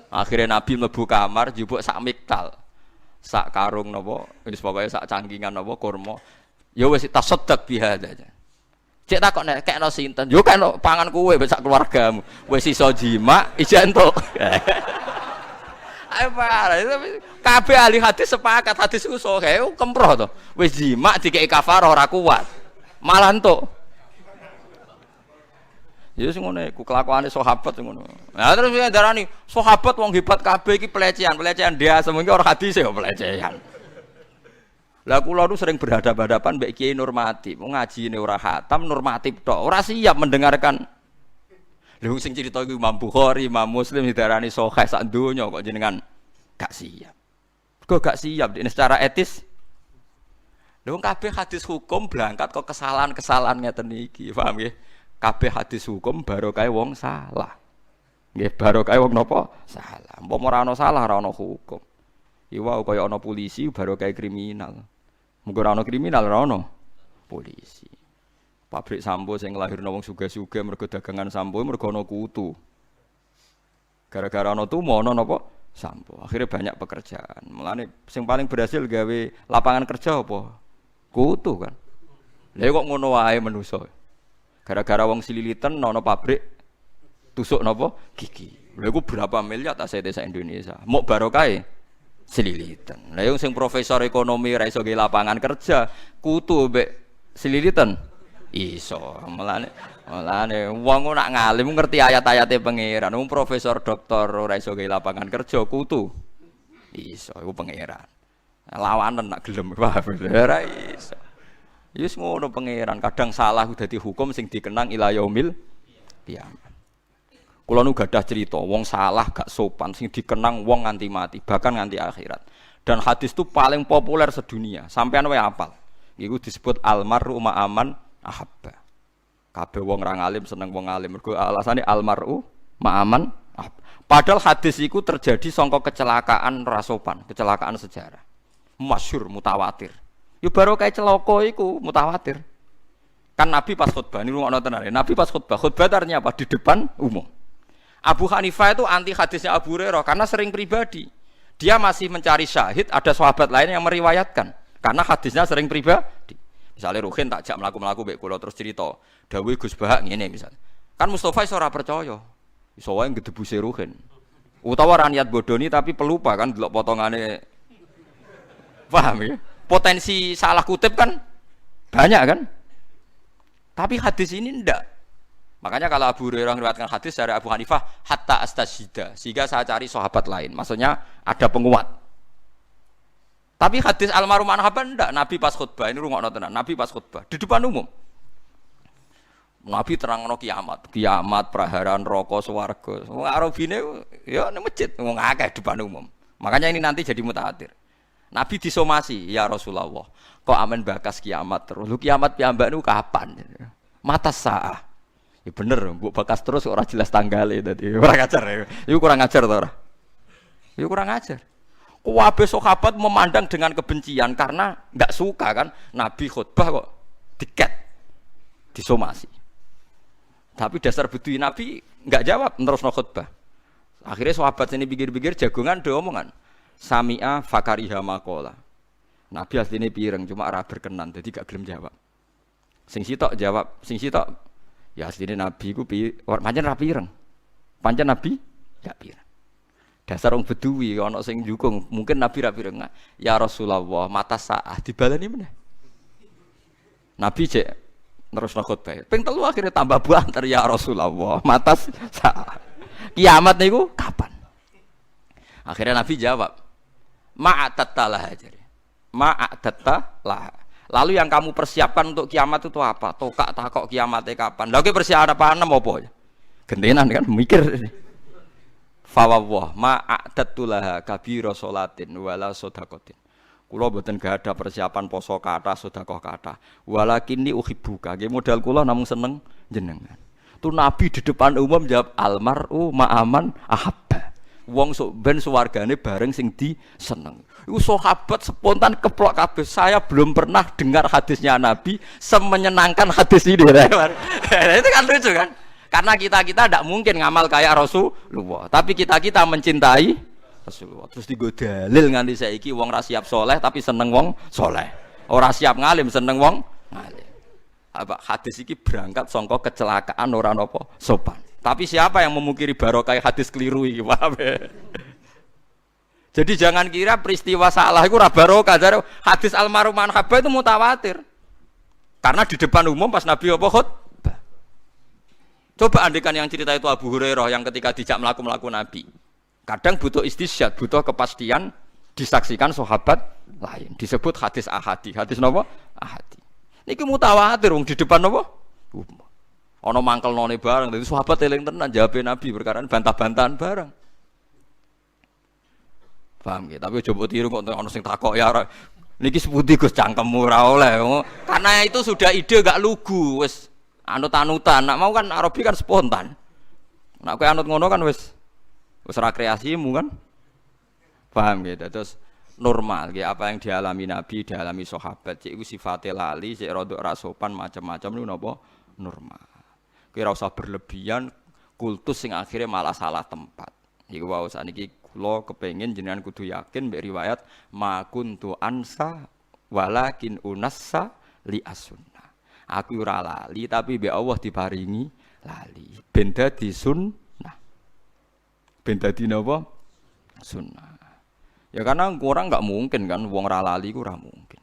Akhirnya Nabi mlebu kamar njupuk sak miktal. Sak karung napa, wis pokoke sak cangkingan napa kurma. Ya wis tasaddaq biha aja. Cek takok nek kekno sinten? Yo kekno pangan kowe sak keluargamu. Wis iso jima, ijen entuk. Ayo parah, kabeh ahli hadis sepakat hadis ku sahih, kemproh to. Wis jima dikeki kafarah ora kuat. Malah entuk. Ya sing ngono iku kelakuane sahabat sing ngono. Nah terus darani sahabat wong hebat kabeh iki pelecehan dia semono ora hadis ya pelecehan. Lah kula nu sering berhadapan-hadapan mbek Kiai normatif, ngajine ora khatam normatif tok, ora siap mendengarkan. Lha sing cerita iku Imam Bukhari, Imam Muslim didarani sahih sak donya kok jenengan gak siap. Kok gak siap ini secara etis. Lha wong kabeh hadis hukum berangkat kok kesalahan-kesalahan ngeten iki, paham nggih? Kabeh hadis hukum barokah wong salah. Nggih, barokah wong napa? Salah. Umpama ora ana salah ora ana hukum. Iwa kaya ana polisi barokah kriminal. Muga ora ana kriminal ora ana polisi. Pabrik sampo sing nglahirno wong sugih-sugih mergo dagangan sampo mergo ana kutu. Gara-gara ana tumo ana napa? Sampo. Akhirnya banyak pekerjaan. Mulane sing paling berhasil gawe lapangan kerja apa? Kutu kan. Lha kok ngono wae manusa. Gara-gara wong sililitan ana pabrik tusuk napa? Gigi. Lha iku berapa miliar aset desa Indonesia. Mok barokahe sililitan. Lah sing profesor ekonomi ra iso gawe lapangan kerja, kutu mbek sililitan iso. Mulane wong nak ngalim ngerti ayat-ayate pangeran. Wong profesor doktor ora iso gawe lapangan kerja kutu. Iso iku pangeran. Lawanan nak gelem ora iso. Wis ngono pangeran. Kadang salah dadi hukum sing dikenang ila yaumil qiyamah. Kula nu gadah cerita wong salah gak sopan sing dikenang wong nganti mati, bahkan nganti akhirat. Dan hadis itu paling populer sedunia. Sampean wae hafal. Iku disebut almaru ma'aman ahabba. Kabeh wong ra ngalim seneng wong alim mergo alasane almaru ma'aman ahabba. Padahal hadis iku terjadi sangka kecelakaan rasopan, kecelakaan sejarah. Masyhur mutawatir. Yo baru kae celaka iku mutawatir. Kan Nabi pas khutbah niku ngono tenan. Nabi pas khutbah artinya apa? Di depan umum. Abu Hanifah itu anti hadisnya Abu Hurairah karena sering pribadi. Dia masih mencari syahid, ada sahabat lain yang meriwayatkan karena hadisnya sering pribadi. Misalnya Ruhin tak jak melaku-melaku mbek kula terus cerita, dawuh Gus Bahak ngene misalnya. Kan Mustofa iso ora percaya. Iso wae ngedebuse Ruhin. Utawa ra niat bodoni tapi pelupa kan delok potongane. Paham ya? Potensi salah kutip kan banyak kan? Tapi hadis ini ndak. Makanya kalau Abu Hurairah meriwayatkan hadis dari Abu Hanifah hatta astasyhida, sehingga saya cari sahabat lain. Maksudnya ada penguat. Tapi hadis almarhum Anhaban ndak, Nabi pas khutbah ini rungokno tenan. Nabi pas khutbah di depan umum. Nabi terangno kiamat, praharan neraka, swarga. Wong Arabine ya ning masjid, wong akeh depan umum. Makanya ini nanti jadi mutawatir. Nabi disomasi, ya Rasulullah. Kok amen bakas kiamat terus. Lu kiamat piyambak niku kapan? Mata saah. Ya bener, mbok bakas terus ora jelas tanggale dadi. Ora ngajar ya. Iku kurang ngajar to ora? Iku kurang ngajar. Kabeh sahabat memandang dengan kebencian karena enggak suka kan Nabi khutbah kok diket disomasi. Tapi dasar budi Nabi enggak jawab terus no khutbah. Akhirnya sahabat sini pikir-pikir jagongan do omongan. Sami'a fakariha maqala. Nabi asline pireng cuma ora berkenan dadi gak gelem jawab. Sing sitok jawab, sing sitok ya asline Nabi ku pancen ra pireng. Pancen Nabi gak pireng. Dasar wong Beduwi ana sing njukung, mungkin Nabi ra pireng. Ya Rasulullah, mata saah dibaleni meneh. Nabi cek nerusno khotbah. Ping 3 akhirnya tambah banter ya Rasulullah, mata saah. Kiamat niku kapan? Akhirnya Nabi jawab, ma'atattalah jadi. Ma'atattalah. Lalu yang kamu persiapkan untuk kiamat itu apa? Tokak takok kiamatnya kapan? Lagi persiapan apa? Gentenan kan mikir. Fawwah ma'atattalah kabira salatin wala sedaqatin. Kula mboten gak ada persiapan poso kathah sedekah kathah. Walakinni uhibbuka. Nggih modal kula namung seneng jenengan. Tu Nabi di depan umum jawab almaru ma'aman ahabba. Wong sok ben suwargane bareng sing diseneng. Iku sahabat spontan keplok kabeh. Saya belum pernah dengar hadisnya Nabi semenyenangkan hadis ini. Itu kan lucu kan? Karena kita tidak mungkin ngamal kayak Rasulullah. Tapi kita mencintai Rasulullah. Terus digo dalil nganti saiki wong ra siap soleh tapi seneng wong soleh. Ora siap ngalim seneng wong ngalim. Apa hadis iki berangkat sangka kecelakaan ora napa sopan. Tapi siapa yang memungkiri barokah hadis keliru iki, paham ya? Jadi jangan kira peristiwa salah itu ora barokah. Hadis almarhum manhabah itu mutawatir. Karena di depan umum pas Nabi apa khutbah. Coba andekan yang cerita itu Abu Hurairah yang ketika dijak melaku Nabi. Kadang butuh istisyad, butuh kepastian disaksikan sahabat lain. Disebut hadis ahadi. Hadis napa? Ahadi. Niki mutawatir wong di depan napa? Umum. Ana mangkelnone bareng, dadi sahabat eling tenan jawabe Nabi perkara bantah-bantahan bareng. Paham nggih? Tapi coba tiru kok ana sing takok ya ora. Niki sepundi Gus cangkemmu ora oleh. Karena itu sudah ide gak lugu, wis anut-anutan. Nak mau kan Arabi kan spontan. Nak kowe anut ngono kan wis ora kreasimu kan. Paham nggih? Terus normal nggih apa yang dialami Nabi, dialami sahabat. Cek iku sifate lali, cek rada ora sopan macam-macam niku napa normal. Kira usah berlebihan kultus sing akhirnya malah salah tempat. Iku wae saniki kula kepengin jenengan kudu yakin mbek riwayat ma kuntu ansa walakin unassa li as-sunnah. Aku ora lali tapi mbek Allah diparingi lali. Ben dadi sunnah. Ben dadi napa? Sunnah. Ya karena orang enggak mungkin kan wong ora lali ku ora mungkin.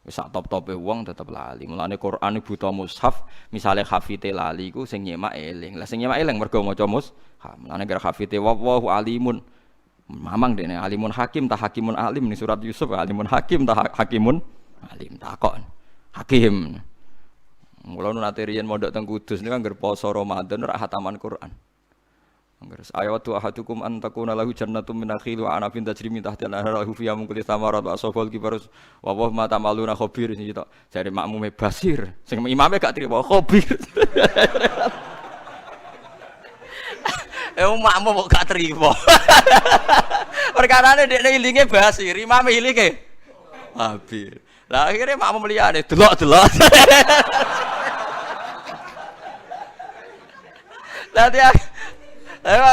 Sak top-tope wong tetep lali. Mulane Quran buta mushaf, misale hafite lali ku sing nyemak eling. Lah sing nyemak eling mergo maca mushaf. Mulane kira hafite wallahu alimun. Mamang dene alimun hakim ta hakimun alim ni surat Yusuf alimun hakim ta hakimun alim takon. Hakim. Mula nu nate riyen mondok teng Kudus niku anggar poso Ramadan ra hataman Quran. Anggar ayatu ahadukum an takuna lahu jannatun min nakhil wa anabin tajri min tahtiha al-anharu fiha min kulli thamarat wa asfal kibarus wa wa ma tamaluna khabir sing tok jare makmume basir sing imame gak trimo khabir. Makmum kok gak trimo. Perkarane dekne ilinge basir, imame ilinge khabir. Lah akhire makmum liyane delok-delok. Lah dia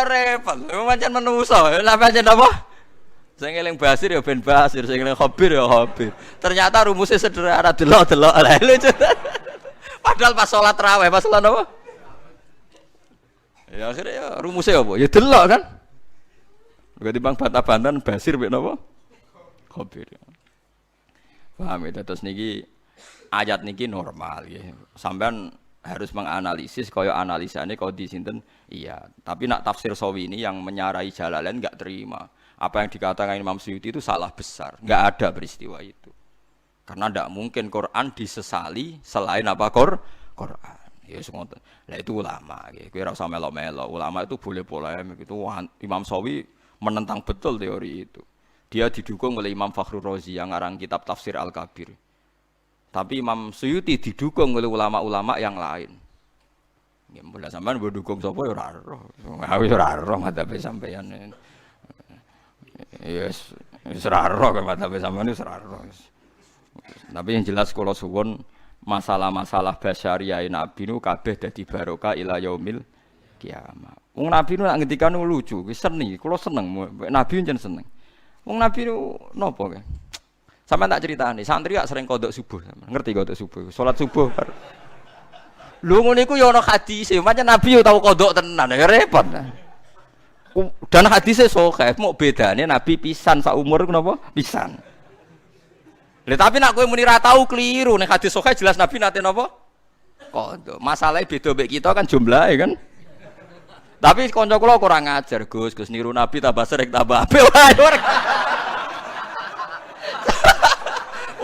repot, pancen menungso. Lah pancen apa? Sing eling basir ya ben basir, sing eling khabir ya khabir. Ternyata rumusnya sederhana, delok-delok. Lah lucu. Padahal pas salat tarawih, pas salat apa? Ya akhirnya ya rumusnya apa? Ya delok kan. Berarti bang bantah-bantahan basir mek napa? Khabir. Paham ya terus niki ayat niki normal ya. Sampean harus menganalisis kaya analisane kau di sinten iya tapi nak tafsir Sawi ini yang menyarai Jalalain enggak terima apa yang dikatakan Imam Suyuti itu salah besar enggak ada peristiwa itu karena enggak mungkin Quran disesali selain apa Quran ya semua lah itu ulama ya kowe ora usah melo-melo ulama itu boleh polemik itu Imam Sawi menentang betul teori itu dia didukung oleh Imam Fakhrur Razi yang ngarang kitab Tafsir Al-Kabir. Tapi Imam Suyuti didukung oleh ulama-ulama yang lain. Ya mulai sampean mendukung sapa ya ora roh. Wis ora roh madhabe sampeyan. Yes, wis ora roh madhabe sampeyan wis ora roh. Tapi yang jelas kula suwun masalah-masalah basyariah Nabi nu kabeh dadi barokah ila yaumil kiamat. Wong Nabi nu nak ngendikan lucu, wis seni, kula seneng, Nabi njen seneng. Wong Nabi nu napa kan? Sampeyan tak critani, santri gak sering kodok subuh, ngerti kodok subuh, salat subuh. Lho ngono iku ya ana hadise, pancen Nabi yo tau kodok tenan, ya repot. Dan hadise sahih, mau bedane Nabi pisan sak umur napa? Pisan. Lha tapi nak kowe muni ra tau kliru, nek hadis sahih jelas Nabi nate napa? Kodok. Masalahe beda mbek kita kan jumlahe kan. Tapi kanca kula kurang ngajar, Gus niru Nabi tambah sering tambah apik wae.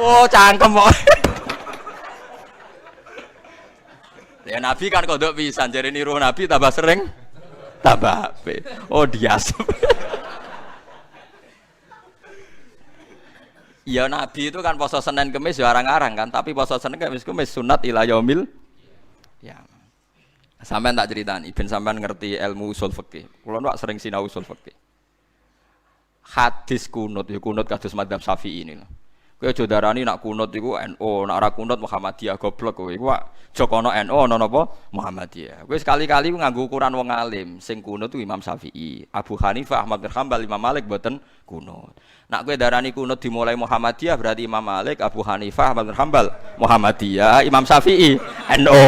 Oh, cangkem kok. Ya Nabi kan kodok pisan, jare niru Nabi tambah sering tambah apik. Oh, diasep. Ya Nabi itu kan poso Senin Kamis ya arang-arang kan, tapi poso Senin Kamis sunat ila yaumil ya. Sampeyan tak critani ben sampeyan ngerti ilmu usul fikih. Kula nak sering sinau usul fikih. Hadis kunut ya kunut kados madzhab Syafi'i ini lho. Kowe aja darani nak kunut iku NU, nak ora kunut Muhammadiyah goblok kowe. Iku Jokono NU ana napa Muhammadiyah. Kowe sekali-kali nganggo ukuran wong alim, sing kunut itu Imam Syafi'i, Abu Hanifah, Ahmad bin Hanbal, Imam Malik mboten kunut. Nak kowe darani kunut dimulai Muhammadiyah berarti Imam Malik, Abu Hanifah, Ahmad bin Hanbal, Muhammadiyah, Imam Syafi'i NU.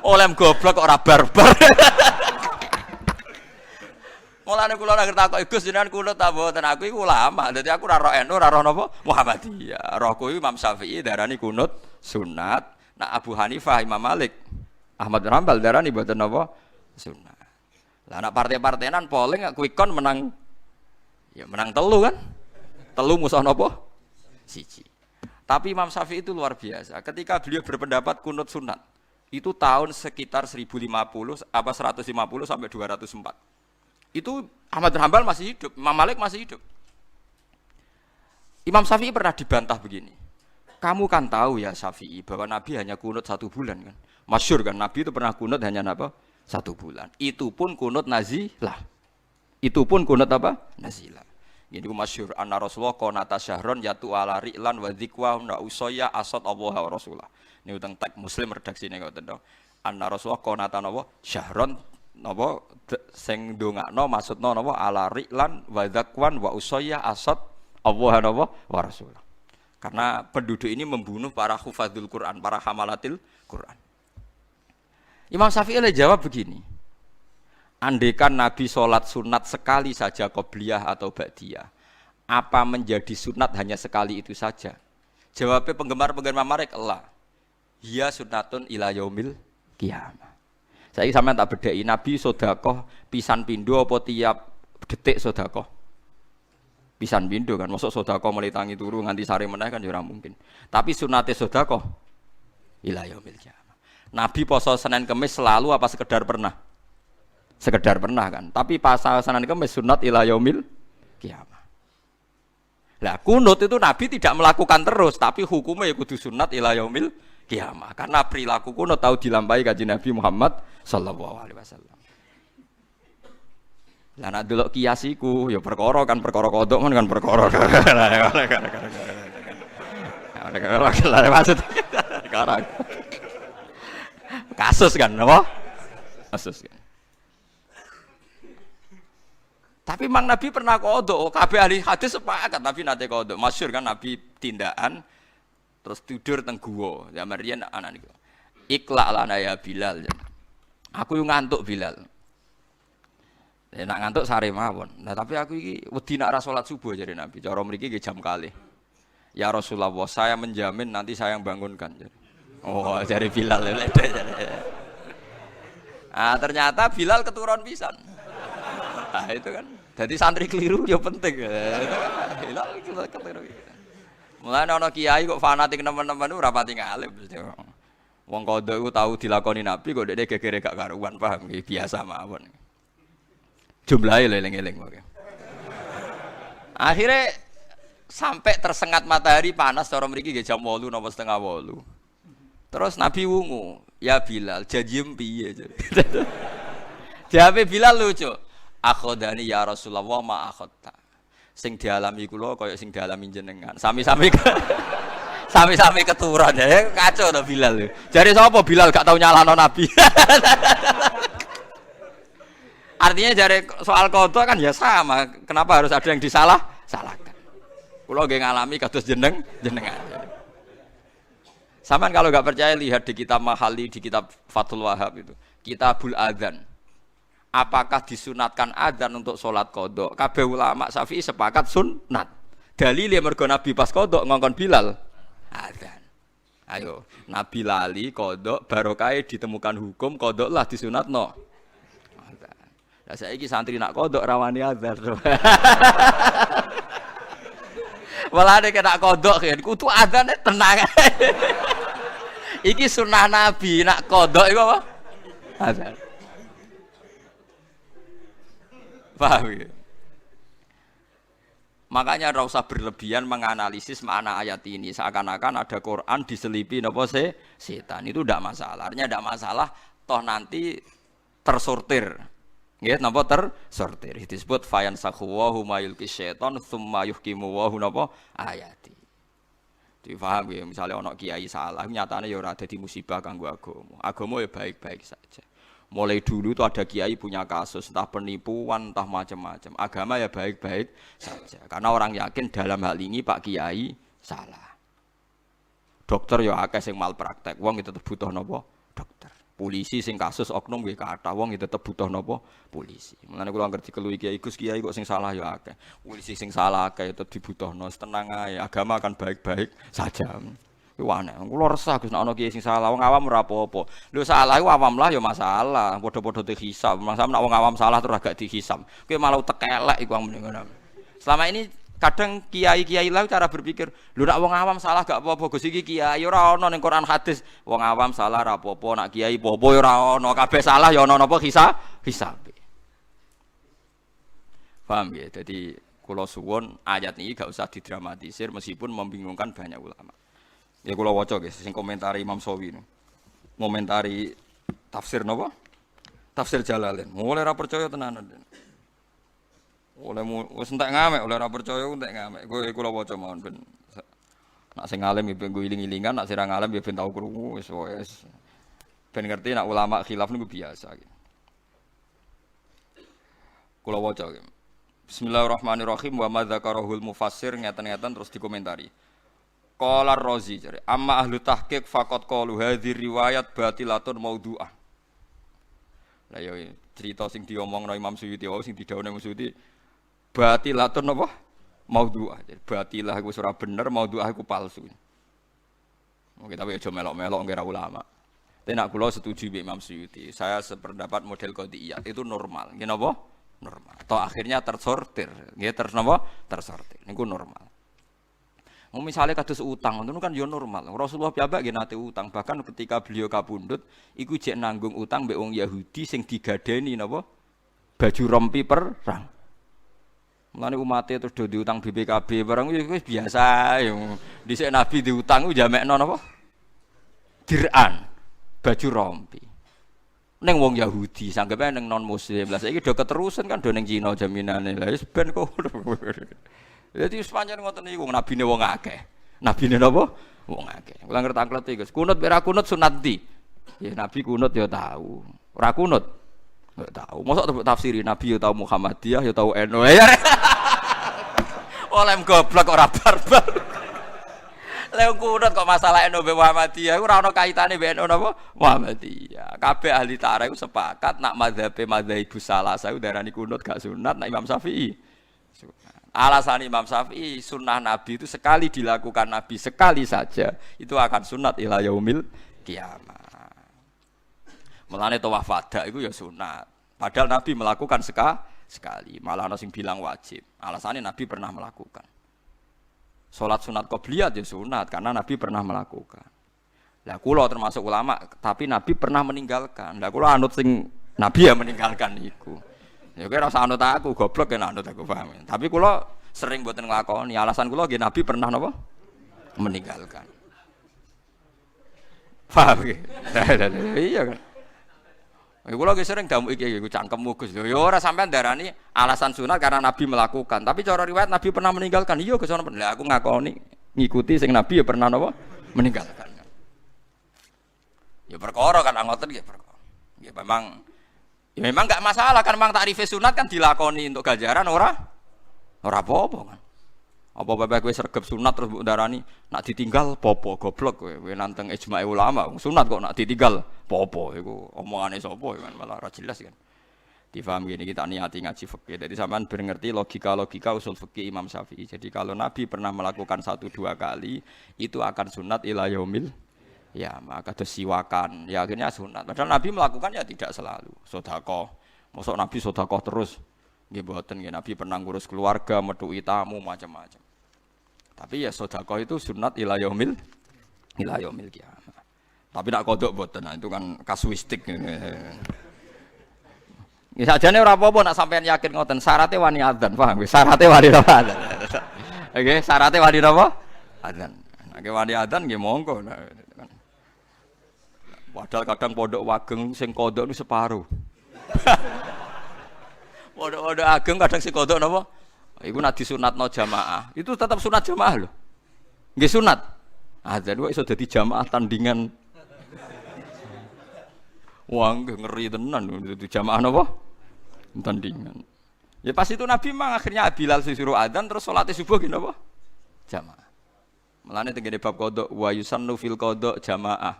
Oleh goblok ora barbar. Mulane kula nang ngerti Gus jenengan kunut ta mboten aku iku ulama. Dadi aku ora roh NU, ora roh napa Muhammadiyah. Rohku Imam Syafi'i darani kunut sunat. Nak Abu Hanifah, Imam Malik, Ahmad bin Hanbal darani mboten napa sunat. Lah nak partai-partainan polling quick count menang ya menang telu kan? Telu musuh napa? Siji. Tapi Imam Syafi'i itu luar biasa. Ketika beliau berpendapat kunut sunat, itu tahun sekitar 1050 apa 150 sampai 204. Itu Ahmad bin Hanbal masih hidup, Imam Malik masih hidup. Imam Syafi'i pernah dibantah begini. Kamu kan tahu ya Syafi'i bahwa Nabi hanya kunut 1 bulan kan. Masyhur kan Nabi itu pernah kunut hanya apa? 1 bulan. Itu pun kunut nazilah. Itu pun kunut apa? Nazilah. Ini ku masyhur anna Rasulullah qanata syahron yatu ala ri'lan wa dzikwa na usaya asad Allah wa Rasulullah. Ini utang teks Muslim redaksine ngoten to. Anna Rasulullah qanata napa syahron napa sing ndongakno maksudna napa ala ri'lan wa dzakwan wa usaya asad Allah napa wa Rasulullah. Karena penduduk ini membunuh para hufadzul Quran, para hamalatil Quran. Imam Syafi'i jawab begini. Andaikan Nabi sholat sunat sekali saja qobliyah atau ba'diyah, apa menjadi sunat hanya sekali itu saja? Jawabnya penggemar-penggemar Malik Allah. Ya sunatun ila yaumil qiyamah. Saya sampean tak bedheki Nabi sedekah pisan pindho apa tiap detik sedekah? Pisan pindho kan, mosok sedekah mulai tangi turu nganti sare meneh kan ya ora mungkin. Tapi sunate sedekah ila yaumil qiyamah. Nabi poso Senin Kamis selalu apa sekedar pernah? Sekedar pernah kan. Tapi pas Senin Kamis sunat ila yaumil qiyamah. Lah kunut itu Nabi tidak melakukan terus, tapi hukumnya ya kudu sunat ila yaumil qiyamah. Karena perilaku kunut tahu dilampahi kanjeng Nabi Muhammad sallallahu alaihi wasallam. Lah nek delok kias iku ya perkara kan perkara kodok kan perkara. Maksud sekarang. Kasus kan apa? Kasus kan. Tapi Mang Nabi pernah kodok, kabeh ahli hadis sepakat Nabi nate kodok. Masyhur kan Nabi tindakan terus tidur teng guwa. Zaman riyen anak niku. Iqla lana ya Bilal. Aku yo ngantuk Bilal. Nak ngantuk sare mawon. Nah tapi aku iki wedi nak ra salat subuh jare Nabi. Cara mriki nggih jam kalih. Ya Rasulullah, saya menjamin nanti saya yang bangunkan. Oh, jare Bilal. Ah ternyata Bilal keturun pisan. Nah itu kan. Jadi santri keliru ya penting. Bilal keliru. Mulane ana kiai kok fanatik nemen-nemen ora pati ngalim. Wong kodho iku tau dilakoni Nabi kok dekne gegere gak karuan, paham iki biasa mawon. Jumlahe eling-eling wae. Akhirnya sampai tersengat matahari panas cara mriki nggih jam 8 napa setengah 8. Terus Nabi wungu, "Ya Bilal, janjim piye?" Jawabe Bilal lucu. Akhodani ya Rasulullah ma akhadta. Sing dialami kula kaya sing dialami jenengan. Sami-sami Sami-sami keturun ya, kacau to Bilal. Jare sapa Bilal gak tau nyalano Nabi. Artinya jare soal qada kan ya sama. Kenapa harus ada yang salahkan? Kula nggih ngalami kados jenengan. Saman kalau nggak percaya lihat di kitab Mahali, di kitab Fathul Wahhab itu, Kitabul Adzan. Apakah disunatkan adzan untuk sholat qada? Kabeh ulama Syafi'i sepakat sunat. Dalile mergo Nabi pas qada ngongkon Bilal adzan. Ayo, Nabi lali qada barokahe ditemukan hukum qada lah disunatno. Adzan. Lah saiki santri nak qada rawani adzan. Walane kena qada kan kudu adzane tenang. Iki sunah Nabi nak qada iku apa? Adzan. Paham ya? Makanya tidak usah berlebihan menganalisis makna ayat ini seakan-akan ada Quran diselipi napa setan. Itu tidak masalah. Artinya tidak masalah toh nanti tersortir. Nggih napa tersortir. Disebut fayansakhu wa huma yulqi syaiton tsumma yuhkimu wa napa ayati. Dipaham ya, misalnya ana kiai salah nyatane ya ora dadi musibah kanggo agama. Agama ya baik-baik saja. Mulai dulu itu ada kiai punya kasus entah penipuan entah macam-macam. Agama ya baik-baik saja. Karena orang yakin dalam hal ini Pak Kiai salah. Dokter ya akeh sing malpraktek. Wong itu tetep butuh napa? Dokter. Polisi sing kasus oknum nggih kathah wong itu tetep butuh napa? Polisi. Mulane kula ngerti keluwi kiai Gus kiai kok sing salah ya akeh. Polisi sing salah akeh tetep dibutuhno. Tenang ae, agama akan baik-baik saja. Iku aneh, kula resah Gus nek ana kiai sing salah, wong awam ora apa-apa. Lho salah iku awam lah ya masalah, padha-padha dihisab. Masalah nek wong awam salah terus agak dihisab. Kuwi malah tekelek iku ngono. Selama ini kadang kiai-kiai lah cara berpikir, lho nek wong awam salah gak apa-apa, Gus iki kiai ora ana ning Quran hadis. Wong awam salah ora apa-apa, nek kiai apa-apa ya ora ana, kabeh salah ya ana napa hisab. Paham ya? Jadi kula suwun ayat ini gak usah didramatisir meskipun membingungkan banyak ulama. Ya kula waca guys, sing komentari Imam Sawi. Komentari tafsir napa? Tafsir Jalalain. Oleh ora percaya tenanan. Oleh wis entek ngamek, oleh ora percaya entek ngamek. Kowe kula waca mawon ben. Nak sing alim ya ben iling-ilingan, nak sing ora alim ya ben tau krungu wis. Ben ngerti nak ulama khilaf niku biasa. Kula waca. Bismillahirrahmanirrahim wa madzakarahul mufassir ngeten-ngeten terus dikomentari. Qala Ar-Razi jare amma ahlu tahqiq faqat qalu hadhi riwayat batilatun maudhu'ah. Lah ya cerita sing diomongno Imam Suyuti wae sing didhawuhne Imam Suyuti batilatun apa? Maudhu'ah. Batilah iku ora bener, maudhu'ah iku palsu. Oke, tapi aja melok-melok ngira ulama. Tapi nak kula setuju mbek Imam Suyuti. Saya sependapat model qadiyah itu normal. Nggih napa? Normal. Atau akhirnya tersortir. Nggih napa? Tersortir. Niku normal. Misalnya kados utang, itu kan ya normal. Rasulullah piyambak nggih nate utang, bahkan ketika beliau kapundhut, iku jek nanggung utang mbek wong Yahudi sing digadeni napa? Baju rompi perang. Mulane umate terus do diutang BPKB barang wis biasa ya. Dhisik Nabi diutang ku jamekno napa? Diran, baju rompi. Ning wong Yahudi, sanggepe ning non muslim. Lah saiki do keterusan kan do ning Cina jaminane. Lah wis ben kok. Jadi sepanjang ngoten niku nabine wong akeh. Nabine napa? Wong akeh. Kula ngerti-ngerti Gus. Kunut ora kunut sunat ndi? Ya Nabi kunut ya tahu. Ora kunut enggak tahu. Mosok tafsiri Nabi ya tahu Muhammadiyah ya tahu NU. Ya. Oleh goblok ora barbar. Lha kunut kok masalah NU Muhammadiyah ora ana kaitane mbek NU napa? Muhammadiyah. Kabeh ahli tarikh sepakat nak mazhabe mazhabu salasah darani kunut gak sunat nak Imam Syafi'i. Alasan Imam Syafi'i sunnah Nabi itu sekali dilakukan Nabi sekali saja itu akan sunat ila yaumil kiamah. Mulane tawaf wada itu ya sunat. Padahal Nabi melakukan sekali. Malah ana sing bilang wajib. Alasannya Nabi pernah melakukan. Salat sunat qobliyah ya sunat karena Nabi pernah melakukan. Lah kula termasuk ulama tapi Nabi pernah meninggalkan. Lah kula anut sing Nabi ya meninggalkan iku. Ya kowe rasa anut aku, goblok ya anut aku paham. Tapi kula sering mboten nglakoni. Alasan kula nggih Nabi pernah napa? Meninggalkan. Paham nggih? Iya kan. Kula nggih sering damu iki iku cangkemmu Gus. Ya ora sampean darani alasan sunat karena Nabi melakukan. Tapi cara riwayat Nabi pernah meninggalkan. Iya Gus ana. Lah aku ngakoni ngikuti sing Nabi ya pernah napa meninggalkan. Ya perkara kan ngoten nggih perkara. Ya memang enggak masalah kan memang takrif sunat kan dilakoni untuk ganjaran ora apa-apa kan. Apa bae kowe sregep sunat terus mbok darani nak ditinggal popo goblok kowe nantang ijma' ulama sunat kok nak ditinggal popo iku omongane sapa kan malah ora jelas kan. Difaham gini kita niati ngaji fikih. Jadi sampean ngerti logika usul fikih Imam Syafi'i. Jadi kalau Nabi pernah melakukan 1-2 kali itu akan sunat ila yaumil ya maka siwakan ya akhirnya sunat. Padahal Nabi melakukan ya tidak selalu. Sedekah. Mosok Nabi sedekah terus nggih mboten nggih. Nabi pernah ngurus keluarga, metuki tamu macam-macam. Tapi ya sedekah itu sunat ila yaumil kiamah. Tapi nak kodok mboten. Nah, itu kan kasuistik. Ya sajane ora apa-apa nak sampean yakin ngoten syaratnya wani adzan, paham nggih? Syaratnya wani napa adzan. Oke, syaratnya wani napa? Adzan. Nek wani adzan nggih monggo. Padahal kadang pondok wageng sing kodok niku separo. Pondok ageng kadang sing kodok napa? Iku nek disunatno jamaah, itu tetap sunat jamaah lho. Nggih sunat. Adzan kok iso dadi jamaah tandingan. Wah, ngeri tenan itu jamaah napa? Tandingan. Ya pas itu Nabi memang akhirnya Bilal disuruh adzan terus salat subuh gini apa? Jamaah. Mulane tengene bab qada wa yusannu fil qada jamaah.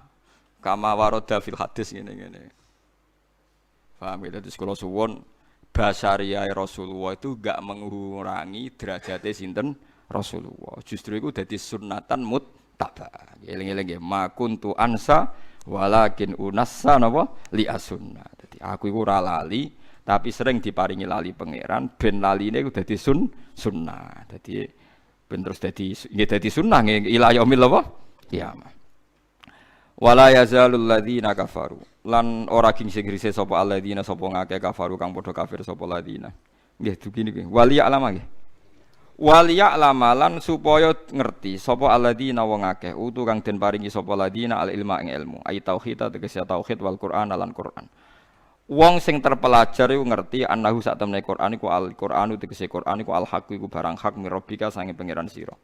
Kama warada fil hadis ngene-ngene. Paham ya? Dadi kula suwun basyariah Rasulullah itu enggak mengurangi derajate sinten Rasulullah. Justru itu dadi sunnatan muttaba. Eling-eling nggih ma kuntu ansa walakin unassa napa li as-sunnah. Dadi aku iku ora lali tapi sering diparingi lali pangeran ben laline iku dadi sunnah. Dadi ben terus dadi nggih dadi sunnah nggih ila yaumil kiamah. Wala yazalul ladzina kafaru lan ora king sing grise sapa alladzina sapa ngake kafaru kang padha kafir sapa ladzina. Nggih begini nggih. Wali alama nggih. Wali alamalan supaya ngerti sapa alladzina wong akeh utu kang den paringi sapa ladzina al ilma ing ilmu ai tauhid tegese tauhid wal Qur'an lan Qur'an. Wong sing terpelajar iku ngerti annahu sak temne Qur'an iku al-Qur'anu tegese Qur'an iku al-haq iku barang hak mirobika sange pangeran sira.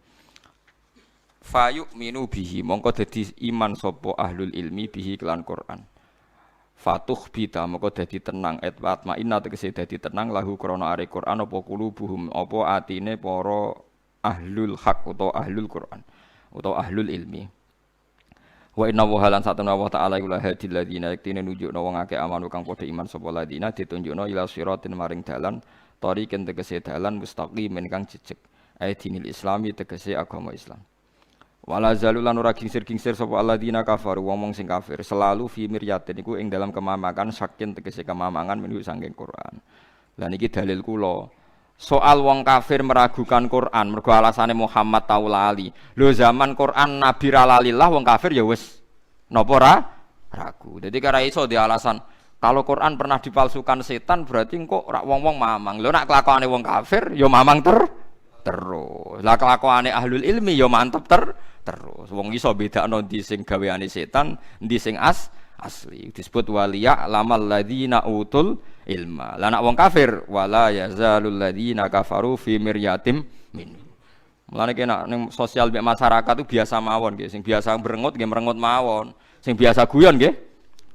Fayuk minu bihi mongko dadi iman sapa ahlul ilmi bihi kelan Qur'an. Fatuh bita mongko dadi tenang atma inna tegese dadi tenang lahu krana are Qur'an apa qulubuhum apa atine para ahlul haq utawa ahlul Qur'an utawa ahlul ilmi. Wa inna wa halan satuna wa ta'ala iku lahadil ladina yaktine nunjukna wong akeh amanu kang padha iman sapa ladina ditunjukna ila siratin maring dalan tariqen tegese dalan mustaqimin kang jejeg ai dinil islami tegese agama Islam. Wala zalulan ora gingsir-gingsir sapa alladzina kafaru wong sing kafir selalu fi miryatin iku ing dalam kemamangan saking tegese kemamangan menuju saking Quran. Lah niki dalil kula. Soal wong kafir meragukan Quran mergo alasane Muhammad tau lali. Lho zaman Quran Nabi ra lalilah wong kafir ya wis napa ragu. Dadi kira iso di alasan kalau Quran pernah dipalsukan setan berarti kok ora wong-wong mamang. Lho nek kelakuane wong kafir ya mamang terus. Lah kelakuane ahlul ilmi ya mantep terus. Wong iso bedakno ndi sing gaweane setan, ndi sing asli. Disebut waliya lamal ladzina utul ilma. Lah nek wong kafir wala yazalul ladzina kafaru fi miryatim min. Mulane kena ning sosial mek masyarakat itu biasa mawon nggih. Sing biasa merengut nggih merengut mawon. Sing biasa guyon nggih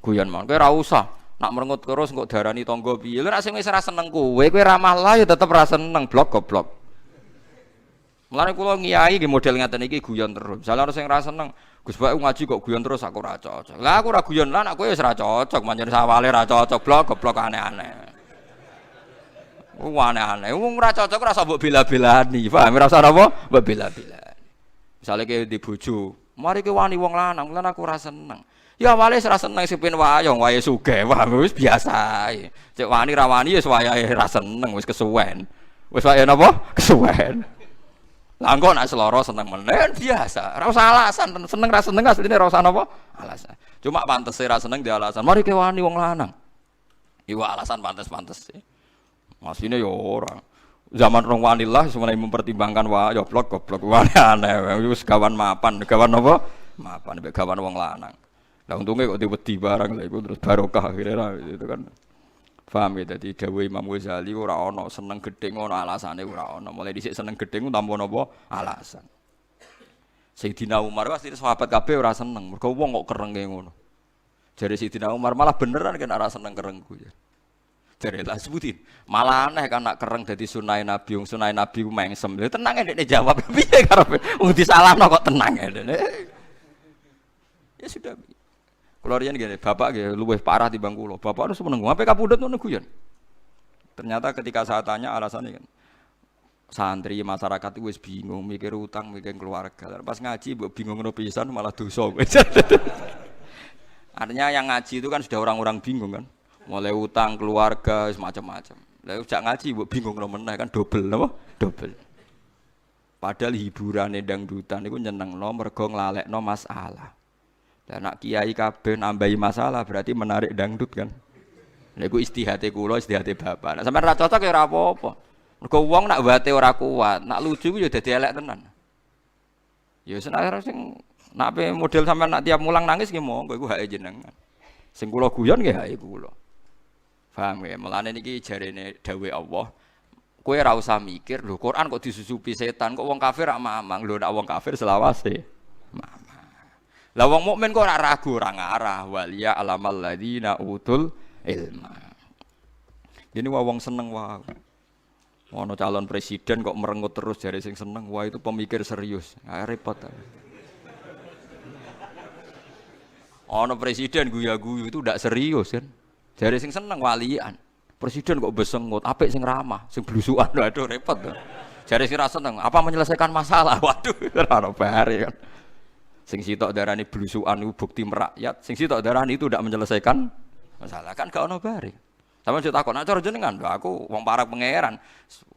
guyon mawon. Kowe ora usah nak merengut terus kok darani tangga piye. Lha nek sing wis ora seneng kowe ramah lah ya tetep ora seneng blok goblok. Mulane kula ngiyai nggih model ngaten iki guyon terus. Misale ana sing ora seneng, Gus Bak ngaji kok guyon terus aku ora cocok. Lah aku ora guyon lah nek kowe wis ora cocok, pancen sawale ora cocok blok goblok aneh-aneh. Aneh-aneh. Wong ora cocok ora usah mbok bela-belani. Paham ora usah apa? Mbok bela-belani. Misale kowe di bojo, mari kowe wani wong lanang, lan aku ora seneng. Ya awale ora seneng sing pen wayong, wae sugih, paham wis biasa ae. Cek wani ra wani ya wayahe ra seneng, wis kesuwen. Wis wae napa? Kesuwen. Lah engko nek seloro seneng menen biasa. Ora usah alasan, seneng ra seneng asline ora usah napa? Alasan. Cuma pantese ra seneng di alasan. Mari kewani wong lanang. Iku alasan pantes-pantes sih. Masine yo ora. Zaman rong wanillah semenai mempertimbangkan ya blok goblok aneh. Wis gawan mapan, gawan napa? Mapan mek gawan wong lanang. Lah untunge kok diwedi barang lha iku terus barokah akhirnya itu kan. Paham ya, dadi dawuh Imam Ghazali ora ana seneng gedeng ana alasane ora ana. Mulai dhisik seneng gedeng tanpa napa alasan. Sayyidina Umar pasti sahabat kabeh ora seneng. Mergo wong kok kerenge ngono. Jare Sayyidina Umar malah beneran kan ora seneng kerengku ya. Jare tak sebutin. Malah aneh kan nak kereng dadi sunah Nabi, wong sunah Nabi ku mengsem. Lha tenang ndekne jawab piye karepe. Wong disalahno kok tenang ndekne. Ya sudah. Kula riyen ngene, bapak nggih luwih parah timbang kula. Bapak harus menenggu, sampai kapundhut ngono guyon. Ternyata ketika saya tanya alasannya kan santri masyarakat itu wis bingung mikir utang, mikir keluarga. Pas ngaji mbok bingung ngono pisan malah dosa. Artinya yang ngaji itu kan sudah orang-orang bingung kan. Mulai utang, keluarga, semacam-macam. Lah jak ngaji mbok bingung ngono meneh kan dobel napa? Dobel. Padahal hiburane dangdutan niku nyenengno mergo nglalekno masalah. Lah nek kiai kabeh nambahi masalah berarti menarik dangdut kan. Lha iku istihate kula, istihate bapak. Nek sampean ra cocok ya ora apa-apa. Mergo wong nak wate ora kuat, nak lucu ku ya dadi elek tenan. Ya senajan sing nak model sampean nak tiap mulang nangis nggih monggo iku hake jenengan. Sing kula guyon nggih hake kula. Paham ya? Mulane niki jarene dawuh Allah. Kowe ora usah mikir, lho Quran kok disusupi setan, kok wong kafir rak mamang. Lho nek wong kafir selawase. Mamang. Lah wong mukmin kok ora ragu, ora ngarah. Waliya alamal ladina utul ilma. Gini wong seneng wae. Ono calon presiden kok merengut terus jare sing seneng. Wah itu pemikir serius. Repot. Ono presiden guya-guyu itu ndak serius kan. Jare sing seneng walian. Presiden kok besengut, apik sing ramah, sing blusukan. Waduh repot. Jare sing ra seneng, apa menyelesaikan masalah? Waduh ora ono bare kan. Sing sitok darani blusukan iku bukti merakyat, sing sitok darani itu ndak menyelesaikan masalah kan gak ono bare. Sampeyan yo takon, "Nek cara jenengan, lho aku wong para pangeran.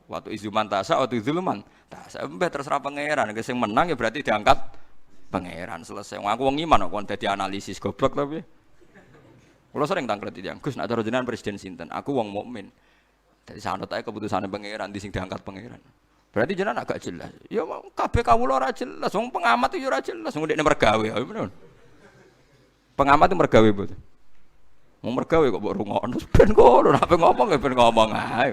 Waktu izuman tasa, waktu zulman. Tasa mbeh terserah pangeran, sing menang ya berarti diangkat pangeran selesai. Aku wong iman kok dadi analisis goblok tapi. Kula sering tanglet iki, Gus, nek cara jenengan presiden sinten? Aku wong mukmin. Dadi sanut ae keputusane pangeran di sing diangkat pangeran. Berarti jenengan agak jelas. Ya kabeh kawula ora jelas, wong pengamat yo ora jelas, wong ndekne mergawe. Ya bener. Pengamat itu mergawe mboten. Wong mergawe kok mbok rungokno ben ngono, nek ngomong ya ben ngomong ae.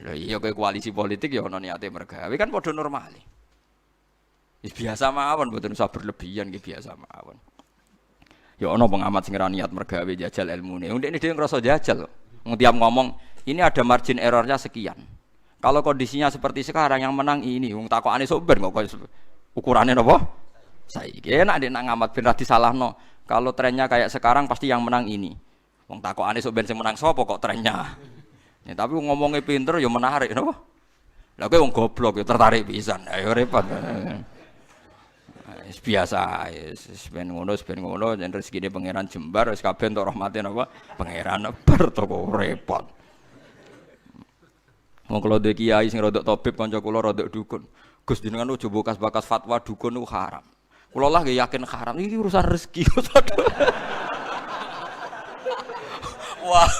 Lha iya kowe koalisi politik ya ono niate mergawe kan padha normale. Wis biasa mawon mboten usah berlebihan nggih biasa mawon. Ya ono pengamat sing ora niat mergawe jajal ilmune. Wong ndekne dhewe ngrasa jajal kok. Wong tiap ngomong, ini ada margin errornya sekian. Kalau kondisinya seperti sekarang yang menang ini, wong takokane sok ben kok ukurane napa? Saiki enak nek ngamat ben ra disalahno. Kalau trennya kayak sekarang pasti yang menang ini. Wong takokane sok ben sing menang sapa kok trennya. Ya, tapi ngomongnya pinter ya menarik napa? Lah kowe wong goblok ya tertarik pisan. Ayo repot. Wis biasa, wis ben ngono, yen rezekine pangeran jembar wis kabeh entuk rahmate napa? Pangeran bar to kok repot. Wong kula duwe kiai sing rodok tabib kanca kula rodok dukun. Gus jenengan ojo bekas-bekas fatwa dukun niku haram. Kula lah nggih yakin haram. Iki urusan rezeki. Wah,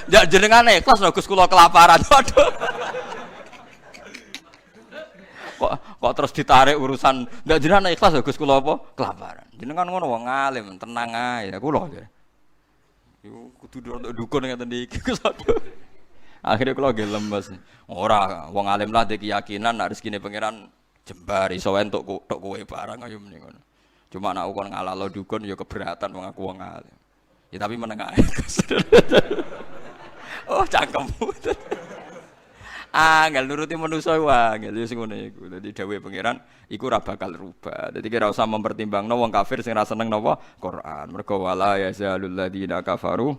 ya jenengan ikhlas lho Gus kula kelaparan. Waduh. Kok terus ditarik urusan ndak jenengan ikhlas lho Gus kula apa? Kelaparan. Jenengan ngono wong alim, tenang ae kula. Yo kudu dukun ngeten iki Gus. Akhirnya kula nggih lemes. Ora wong alim lah ndek keyakinan nek rezekine pangeran jembar iso entuk tok kowe barang ayo mending ngono. Cuma nek kon ngalalo dukun ya keberatan wong aku wong alim. Ya tapi menengah ae. Oh, cangkemmu. Angel nuruti manusa wae, angel sing ngono iku. Dadi dawuhe pangeran iku ora bakal rubah. Dadi kira usah mempertimbangno wong kafir sing ra seneng napa Quran. Mergo wala yazalul ladina kafaru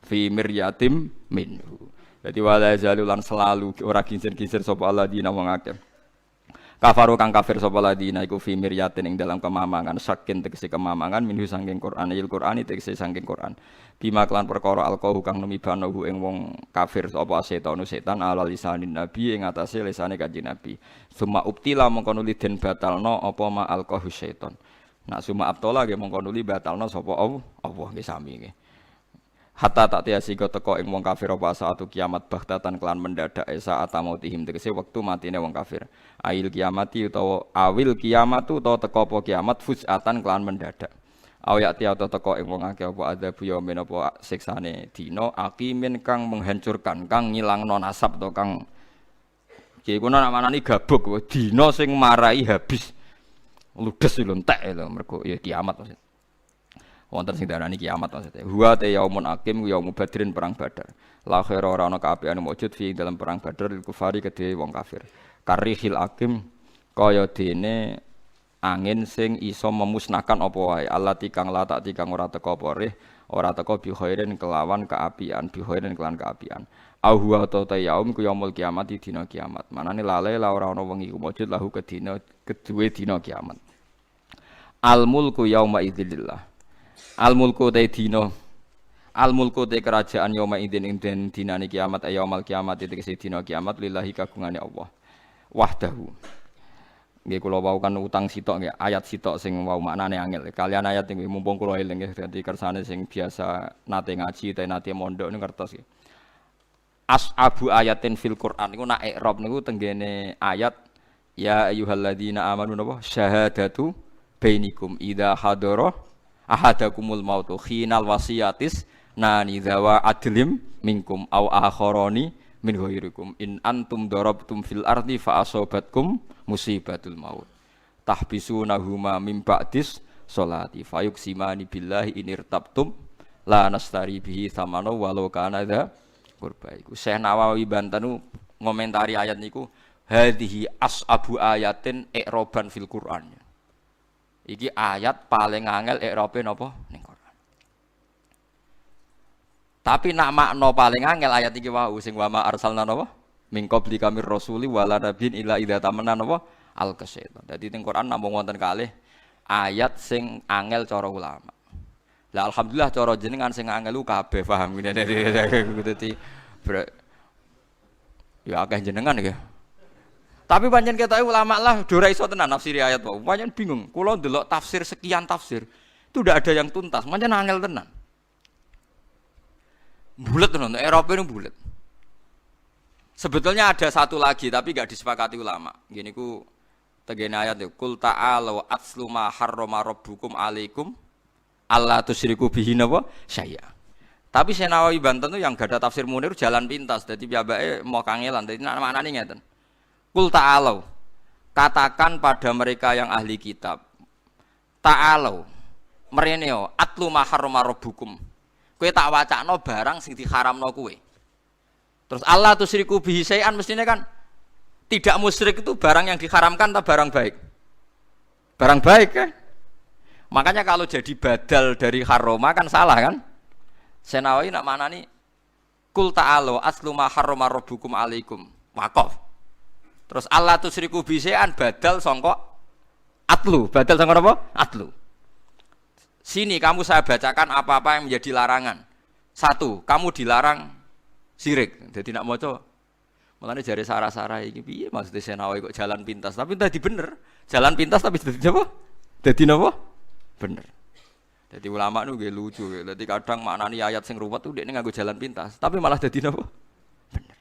fi miryatim minhu. Dadi wala yazalul lan selalu ora kincir-kincir sapa ladina wong akeh. Kafaru kang kafir sapa ladina iku fi miryatin ing dalam kemamangan saking tegese kemamangan minhu saking Quran il Qurani tegese saking Quran bima kelan perkara alqahu kang numibano ing wong kafir sapa setan ala lisanin nabi ing atase lisane kanjeng nabi summa ubtila mongko nuli den batalno apa ma alqahu setan nak summa abtala nggih mongko nuli batalno sapa Allah nggih sami nggih hatta tak tiasi teko ing wong kafir apa saatu kiamat baghtatan kelan mendadak saat mautihim tegese wektu matine wong kafir ail kiamati utawa awil kiamatu utawa teko apa kiamat fusatan kelan mendadak awayati utawa teko ing wong akeh apa adzab yamin apa siksane dina aqimin kang menghancurkan kang ngilangno nasab to kang Kiai kuno nak manani gabuk dina sing marai habis. Ludes lho entek lho mergo ya kiamat maksud. Wonten sing darani kiamat maksudnya. Huwa ta yaumun akim yaumul badrin perang Badar. La khaira ora ana kaapian mujud fi dalam perang Badar lil kufari kedhe wong kafir. Karihil akim kaya dene angin sing iso memusnahkan apa wae. Allah tikang la tak tikang ora teko apa rih, ora teko bi khairin kelawan kaapian, bi khairin kelawan kaapian. Au huwa ta yaum ku yaumul kiamat dina kiamat. Manane lale la ora ana wengi ku mujud lahu kedina kedue dina kiamat. Al mulku yauma idzillah. Al mulku te dina. Al mulku te kerajaan yauma idzin ing dinane kiamat yaumul kiamat iki dina kiamat lillahi kagungane Allah. Wahdahu. Nggih kula wau kan utang sitok nggih ayat sitok sing wau maknane angel. Kalian ayat nggih mumpung kula eling nggih dadi kersane sing biasa nate ngaji ta nate mondok niku ngertos nggih. As'abu ayatin fil Qur'an niku nak i'rab niku tenggene ayat ya ayyuhalladzina amanu napa syahadatu bainikum idza hadara ahadakumul mautu khinal wasiyatis nani zawa adlim minkum aw akharani min ghairikum in antum darabtum fil ardi fa asobatkum musibatul maut tahbisunahuma min ba'dis sholati fayuqsimani billahi inirtabtum la nastari bihi thamana walau kana dza qurba iku Syekh Nawawi Bantanu ngomentari ayat niku hadhihi as'abu ayatin i'roban fil Qur'an. Iki ayat paling angel i'robe napa ning Qur'an. Tapi nak makna paling angel ayat iki wau sing wa ma arsalna napa min qabli kamir rasuli wala nabiyyin illa idza tamanna napa al-qasyaitan. Dadi ning Qur'an namung wonten kalih ayat sing angel cara ulama. Lah alhamdulillah cara jenengan sing angel ku kabeh paham ngene dadi ya akeh jenengan iki. Tapi pancen ketoke ulama lah ora iso tenan nafsiri ayat wae. Pancen bingung. Kula ndelok tafsir sekian tafsir, itu ndak ada yang tuntas. Pancen angel tenan. Bulet tenan, Eropa itu bulet. Sebetulnya ada satu lagi tapi enggak disepakati ulama. Gini ku tegene ayat ya kul ta'alu atslu ma harrama rabbukum alaikum alla tusyriku bihi napa syai'a. Tapi Syekh Nawawi Banten itu yang gak ada tafsir Munir jalan pintas. Dadi piyambake mau kangelan. Dadi maknane ngeten. Kul ta'alau, katakan pada mereka yang ahli kitab, ta'alau, mereneo, atlu maharrama rabbukum. Kowe tak wacakno barang sing diharamno kowe. Terus Allah tusyriku bihi syai'an mestine kan tidak musyrik itu barang yang diharamkan atau barang baik? Barang baik kan? Makanya kalau jadi badal dari haroma kan salah kan? Senawi nak manani kul ta'alau atlu maharrama rabbukum alaikum. Waqaf. Terus Allah tusyriku bisean badal sangka atlu, badal sangka apa? Atlu. Sini kamu saya bacakan apa-apa yang menjadi larangan. Satu, kamu dilarang syirik. Jadi nak maca. Mulane jare Sarah-Sarah iki piye maksudnya Senawi kok jalan pintas, tapi tadi bener. Jalan pintas tapi dadi apa? Dadi napa? Bener. Jadi ulama nu nggih lucu. Dadi kadang maknani ayat sing ruwet tuh dekne nganggo jalan pintas, tapi malah dadi napa? Bener.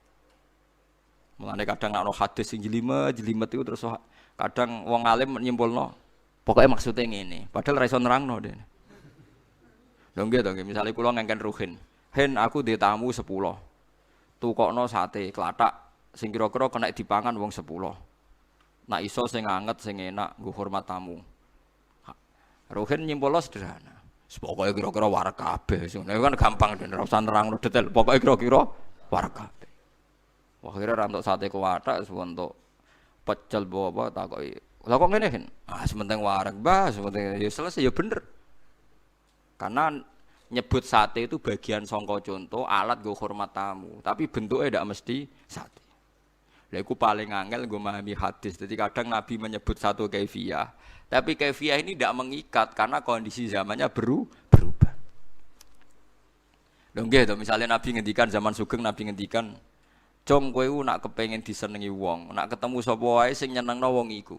Mulane kadang ana hadis sing jelimet itu terus kadang wong alim nyimpulno pokoke maksude ngene padahal ra iso nerangno dene. Lho nggih to nggih misale kula ngengken ruhin. Hen aku ndek tamu 10. Tukokno sate klathak sing kira-kira kena dipangan wong 10. Nak iso sing anget sing enak nggo hormat tamu. Ruhin nyimpulno sederhana. Pokoke kira-kira wareg kabeh. Nek kan gampang dene ora usah nerangno detail. Pokoke kira-kira wareg kabeh. Akhirnya rantok sate kuwathak untuk pecel bawa takoki. Lah kok ngene kan? Ah sementing wareg, Mbah, sementing ya selesai ya bener. Karena nyebut sate itu bagian sangka contoh alat nggo hormat tamu, tapi bentuknya tidak mesti sate. Lha iku paling angel nggo memahami hadis. Jadi kadang Nabi menyebut satu kaifiyah, tapi kaifiyah ini tidak mengikat karena kondisi zamannya berubah. Lho nggih to, misalnya Nabi ngendikan zaman Sugeng Nabi ngendikan Jong kowe nak kepengin disenengi wong, nak ketemu sapa wae sing nyenengno wong iku.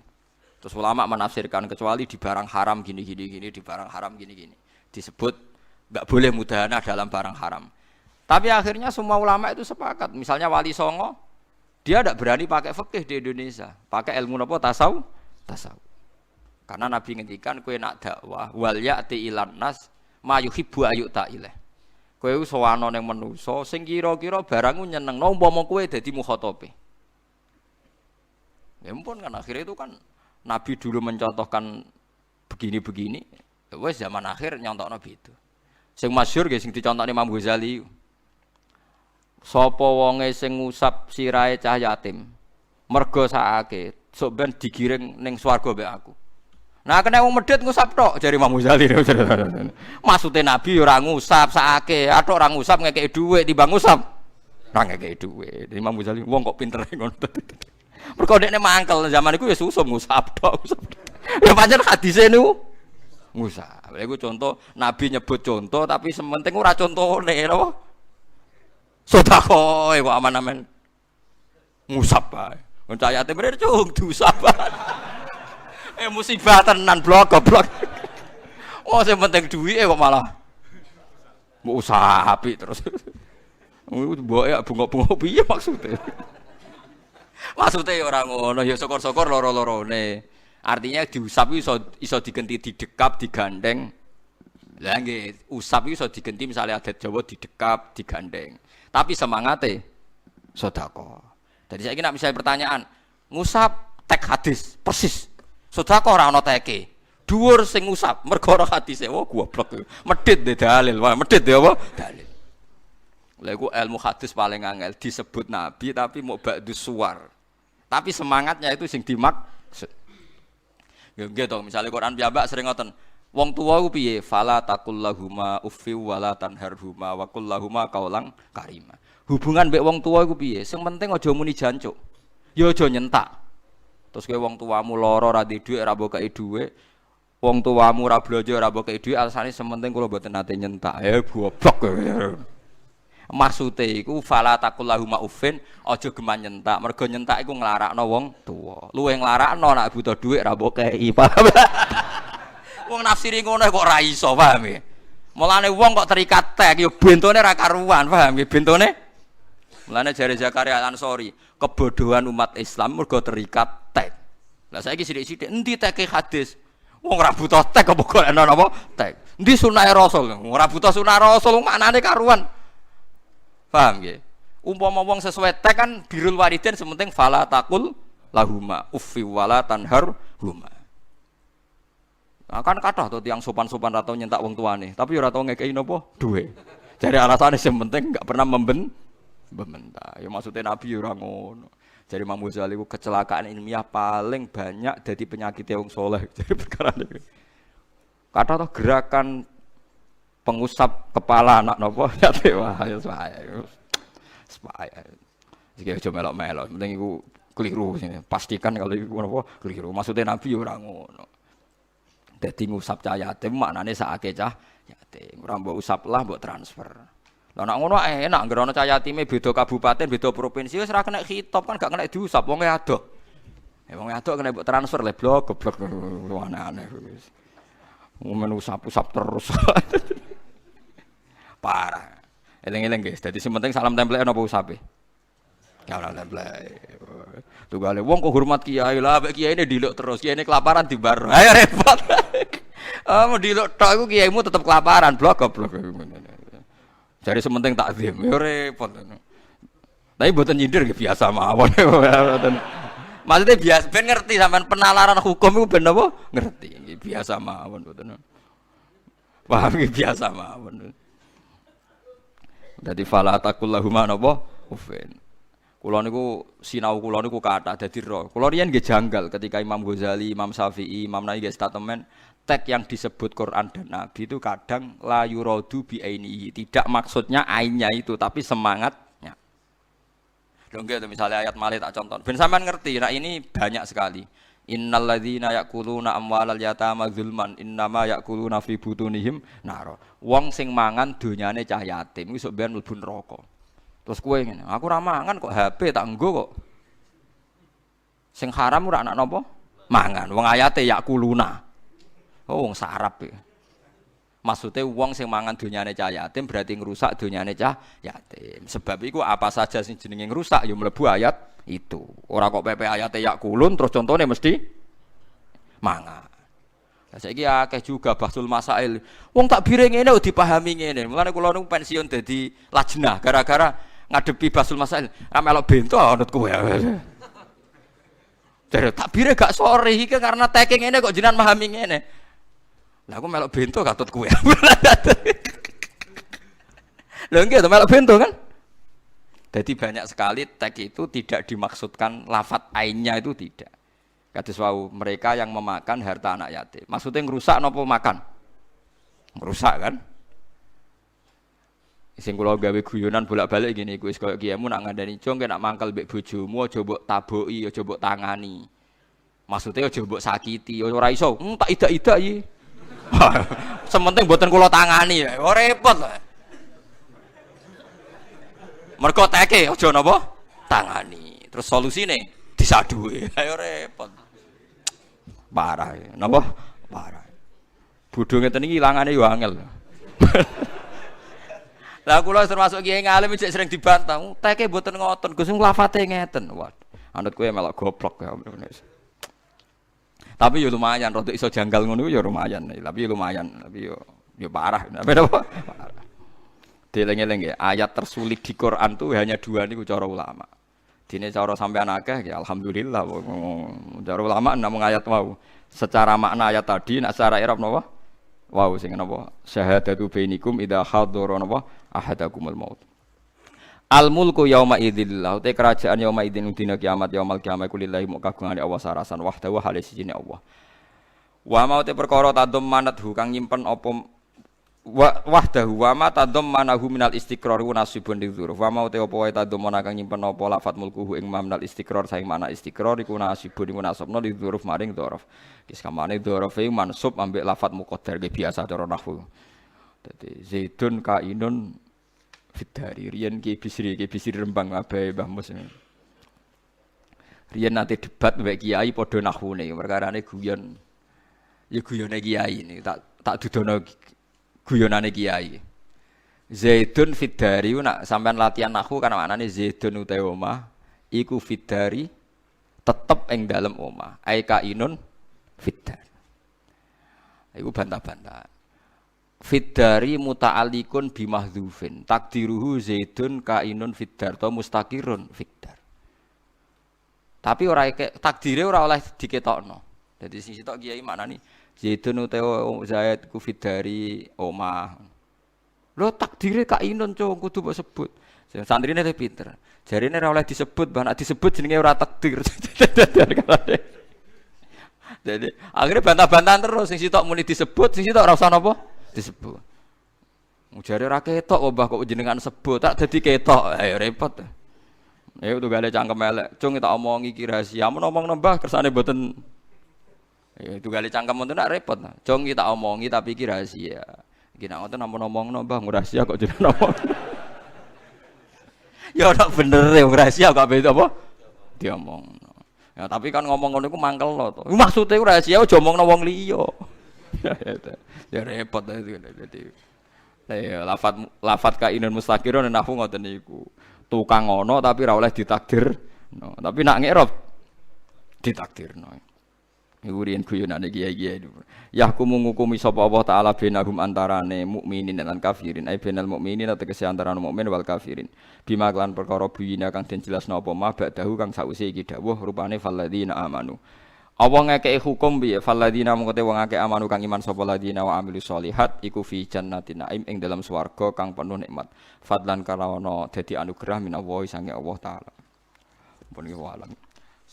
Terus ulama menafsirkan kecuali di barang haram gini di barang haram gini. Disebut enggak boleh mudahana dalam barang haram. Tapi akhirnya semua ulama itu sepakat. Misalnya Wali Songo, dia tidak berani pakai fikih di Indonesia, pakai ilmu napa tasawuf. Karena Nabi ngendikan kowe nak dakwah wal ya'ti ilan nas ma yuhibbu ayyuta ilaih. Kowe sowan ning manusa sing kira-kira barang nyenengno umpama kowe dadi mukhatabe. Ya ampun kan akhirnya itu kan Nabi dulu mencontohkan begini-begini. Ya wes zaman akhir nyontokno itu. Sing masyhur nggih sing dicontohne Imam Ghazali. Sapa wonge sing ngusap sirahe cah yatim mergo sakake sok ben digiring ning swarga mbek aku. Nah kena wong medhit ngusap tok jare Imam Ghazali. Maksude Nabi ora ngusap sakake, atok ora ngusap ngekeki dhuwit timbang ngusap. Ora ngekeki dhuwit. Imam Ghazali wong kok pinter ngono. Mergo dekne mangkel zaman iku ya susum ngusap tok. Ya pancen hadise niku ngusap. Lha iku contoh Nabi nyebut contoh tapi sementing ora contone napa? Sedekah kok aman-aman. Ngusap bae. Wong cah yatim bener cung diusap. Musibah tenan blok goblok. Oh sing penting duwike kok malah mbok usahapi terus. Mboke bunga-bunga piye maksude? Maksude ora ngono ya syukur-syukur loro-lorone. Artinya diusap iso digenti didekap, digandeng. Lah nggih, usap iso digenti misalnya adat Jawa didekap, digandeng. Tapi semangate sedekah. Jadi saiki nek misalnya pertanyaan, ngusap tek hadis persis. Sedekah ora ana teke. Dhuwur sing ngusap mergo ora hadise. Wah goblok. Medhit de dalil. Wah medhit de apa? Dalil. Lha iku ilmu hadis paling angel disebut Nabi tapi mau ba'dus suwar. Tapi semangatnya itu sing dimaksud. Nggih to, misale Quran piyambak sering ngoten. Wong tuwa ku piye? Fala taqullahuma uffi wala tanharhuma wa qullahuma qaulan karima. Hubungan mbek wong tuwa iku piye? Sing penting aja muni jancuk. Ya aja nyentak. Terus kowe wong tuamu lara ora duwe dhuwit ora mbok kei dhuwit. Wong tuamu ora blanja ora mbok kei dhuwit alasane sementing kula mboten nate nyentak. Goblok. Maksude iku fala taqullahuma uffin aja geman nyentak. Mergo nyentak iku nglarakno wong tuwa. Luwih nglarakno nek butuh dhuwit ora mbok kei. Paham? Wong nafsiri ngono kok ora iso, paham ya? Mulane wong kok terikat tek ya bentone ra karuan, paham ya? Bentone. Mulane jare Zakaria Al-Ansori, kebodohan umat Islam mergo terikat tek. Lah saiki sithik-sithik endi teke hadis? Wong ora butuh tek apa golekno napa? Tek. Endi sunah Rasul? Ora butuh sunah Rasul, maknane karuan. Paham ya? Umpama wong sesuai tek kan birrul walidain sementing fala taqul lahuma uffi wala tanharhuma. Nah, kan kathah to tiyang sopan-sopan ra tau nyentak wong tuane, tapi ora tau ngekeki napa? Duwe. Jare alasane sing penting enggak pernah membentak. Ya maksudnya Nabi ora ngono. Jare Imam Ghazali ku kecelakaan ilmiah paling banyak dadi penyakit wong saleh. Jadi perkara niku. Kathah to gerakan pengusap kepala anak napa? Ya wah ya saya. Iki aja melok-melok, penting iku keliru sini. Pastikan kalau iku napa keliru. Maksudnya Nabi ora ngono. Dadi ngusap cah yatim maknane sakake cah yatim. Ora mbok usap lah mbok transfer. Lah nek ngono enak ngerono cah yatime beda kabupaten, beda provinsi wis ora kena khitab kan gak kena diusap wong adoh. Ya wong adoh kena mbok transfer le blok goblok aneh-aneh wis. Men usap-usap terus. Parah. Eling-eling guys, dadi sing penting salam templek napa usape? Salam templek. Tugale wong kok hormat kiai lah, mek kiai ini diluk terus, kiai ini kelaparan dibar. Ayo repot. Mau diluk tok iku kiaimu tetep kelaparan, blok. Jare sementing takzim, yo repot. Tapi mboten nyindir biasa mawon. Maksudnya biasa ben ngerti sampean penalaran hukum iku ben apa? Ngerti. Biasa mawon mboten. Paham iki biasa mawon. Dadi fala taqullahuma napa? Ufin. Kula niku sinau kula niku kathah dadi ro. Kula riyen nggih janggal ketika Imam Ghazali, Imam Syafi'i, Imam Nawawi nggih statement tek yang disebut Quran dan Nabi itu kadang la yuradu bi ainihi. Tidak maksudnya ainnya itu tapi semangatnya. Lho nggih misalnya ayat malih tak contoh. Ben sampean ngerti, nah ini banyak sekali. Innal ladzina yaquluna amwalal yatama zulman innama yaquluna fi butunihim nar. Wong sing mangan donyane cah yatim iku sok ben mlebu neraka. Terus kowe ngene, aku ora mangan kok HP tak nggo kok. Sing haram ora anak napa? Mangan. Wong ayate yakuluna. Oh wong sarap e. Maksude wong sing mangan donyane cah yatim berarti ngrusak donyane cah yatim. Sebab iku apa saja sing jenenge ngrusak ya mlebu ayat itu. Ora kok PP ayate yakulun terus contone mesti mangan. Lah saiki akeh juga bahsul masail. Wong takbire ngene kok dipahami ngene. Mulane kula niku pensiun dadi lajnah gara-gara ngadepi bahsul masail. Melok bento anut kowe. Jadi takbire gak sore iki karena teke ngene kok jenengan memahami ngene. Lah aku melok bento katut kowe. Lho nggih to melok bento kan? Jadi banyak sekali teks itu tidak dimaksudkan lafat ainnya itu tidak. Kados wau mereka yang memakan harta anak yatim. Maksudnya ngerusak napa makan? Ngerusak kan? Sing kula gawe guyonan bolak-balik gini iku wis koyo kiaimu nak ngandani jong nek mangkel mbek bojomu aja mbok taboki, aja mbok tangani. Maksudnya aja mbok sakiti, ora iso. Tak idak-idak iki. Sementing mboten kula tangani, ora repot lah. Mergo teke aja napa tangani. Terus solusine disaduhi. Ayo repot. Parah. Napa? Parah. Bodho ngeten iki ilangane yo angel. Lah kula termasuk kiai ngalim cek sering dibantah. Teke mboten ngoten, Gus lafate ngeten. Waduh. Anut kowe melok goblok ya. Tapi yo lumayan, rada iso janggal ngono yo lumayan. Tapi yo lumayan, tapi yo parah. Tapi napa? Parah. Deleng-eleng ya, ayat tersulit di Quran tuh hanya 2 niku cara ulama. Dene cara sampean akeh ya alhamdulillah. Cara ulama namung ayat wau. Secara makna ayat tadi nek secara i'rab napa? Wau sing napa? Syahadatu bainikum idza hadara napa ahadakumul maut. Al mulku yauma idzillah, te kerajaan yauma idzin dina kiamat yaumal kiamat kulillahi mukagungane Allah sarasan wahdahu hale sijine Allah. Wa mau te perkara tadum manathu kang nyimpen apa wahdahu wa ma tadammanahu minal istiqrar wa nasibun lidzuruf wa ma te apa wae tadammana kang nyimpen apa lafat mulkuhu ing minal istiqrar saing mana istiqrar iku nasibun iku nasabna lidzuruf maring dzaraf kis kamane dzaraf e mansub ambek lafat muqaddar ge biasa cara nahwu dadi zaidun kainun fidari riyen ki bisri Rembang abahe Mbah Mus riyen nate debat mbek kiai padha nahwune perkarane guyon ya guyone kiai ini tak dudono guyonane kiai. Zaidun fiddari nak sampean latihan nahwu kan maknane zaidun utawa omah iku fiddari tetep ing dalem omah. Ai kainun fiddar. Iku bantah-bantah. Fiddari muta'alliqun bimahdhufin. Takdiruhu zaidun kainun fiddar to mustaqirun fiddar. Tapi ora takdire ora oleh diketokno. Dadi sing sitok kiai maknane Zaidun utawa Zaid ku fiddari omah. Lho takdire kainun cung kudu mbok sebut. Santrine le pinter. Jarine ora oleh disebut, bah nek disebut jenenge ora takdir. Jadi akhirnya bantah-bantahan terus sing sitok muni disebut, sing sitok ora usah napa disebut. Jare ora ketok kok mbah kok jenengan sebut, tak dadi ketok. Ayo repot. Ayo tunggale cangkem elek. Cung tak omongi iki rahasia. Mun omong nembah kersane mboten itu kali cangkem itu nak repot. Jong kita omongi tapi iki rahasia. Iki nek ngoten omong-omongno Mbah rahasia kok jenengan omong. Ya ora bener ya rahasia kok beda apa? Diomongno. Ya tapi kan ngomong ngono iku mangkel to. Maksude rahasia aja omongno wong liya. Ya repot dadi. Ya lafat kainun mustaqirun nahwu ngoten niku. Tukang ngono tapi ora oleh ditakdir. No, tapi nak ngerop ditakdirno. Iku riyen guyonane kiai-kiai itu. Yahkumu ngukumi sapa Allah taala bainahum antarane mukminin lan kafirin. Ai bainal mukminin tegese antarane mukmin wal kafirin. Bima lan perkara buyina kang den jelasno apa ma ba'dahu kang sause iki dawuh rupane falladzina amanu. Allah ngekeki hukum piye falladzina mung te wong akeh amanu kang iman sapa ladina wa amilus solihat iku fi jannatin naim ing dalam swarga kang penuh nikmat. Fadlan karawana dadi anugerah minallahi sange Allah taala. Pun iki walang.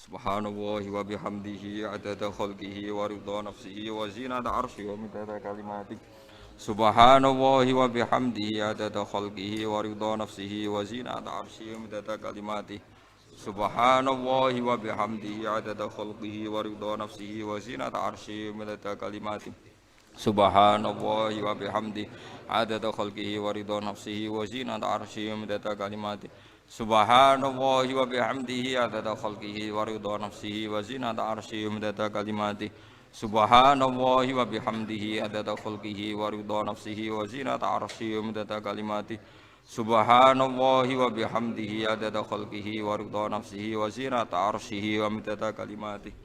Subhanallahi wa bihamdihi adada khalqihi wa ridha nafsihi wa zinata arsyihi wa midada kalimatihi. Subhanallahi wa bihamdihi adada khalqihi wa ridha nafsihi wa zinata arsyihi wa midada kalimatihi. Subhanallahi wa bihamdihi adada khalqihi wa ridha nafsihi wa zinata arsyihi wa midada kalimatihi. Subhanallahi wa bihamdihi adada khalqihi wa ridha nafsihi wa zinata arsyihi wa midada kalimatihi. Subhanallahi wa bihamdihi adada khalqihi wa ridha nafsihi wa zinata arsyihi wa midada kalimatihi. Subhanallahi wa bihamdihi adada khalqihi wa ridha nafsihi wa zinata arsyihi wa midada kalimatihi. Subhanallahi wa bihamdihi adada khalqihi wa ridha nafsihi wa zinata arsyihi wa midada kalimatihi.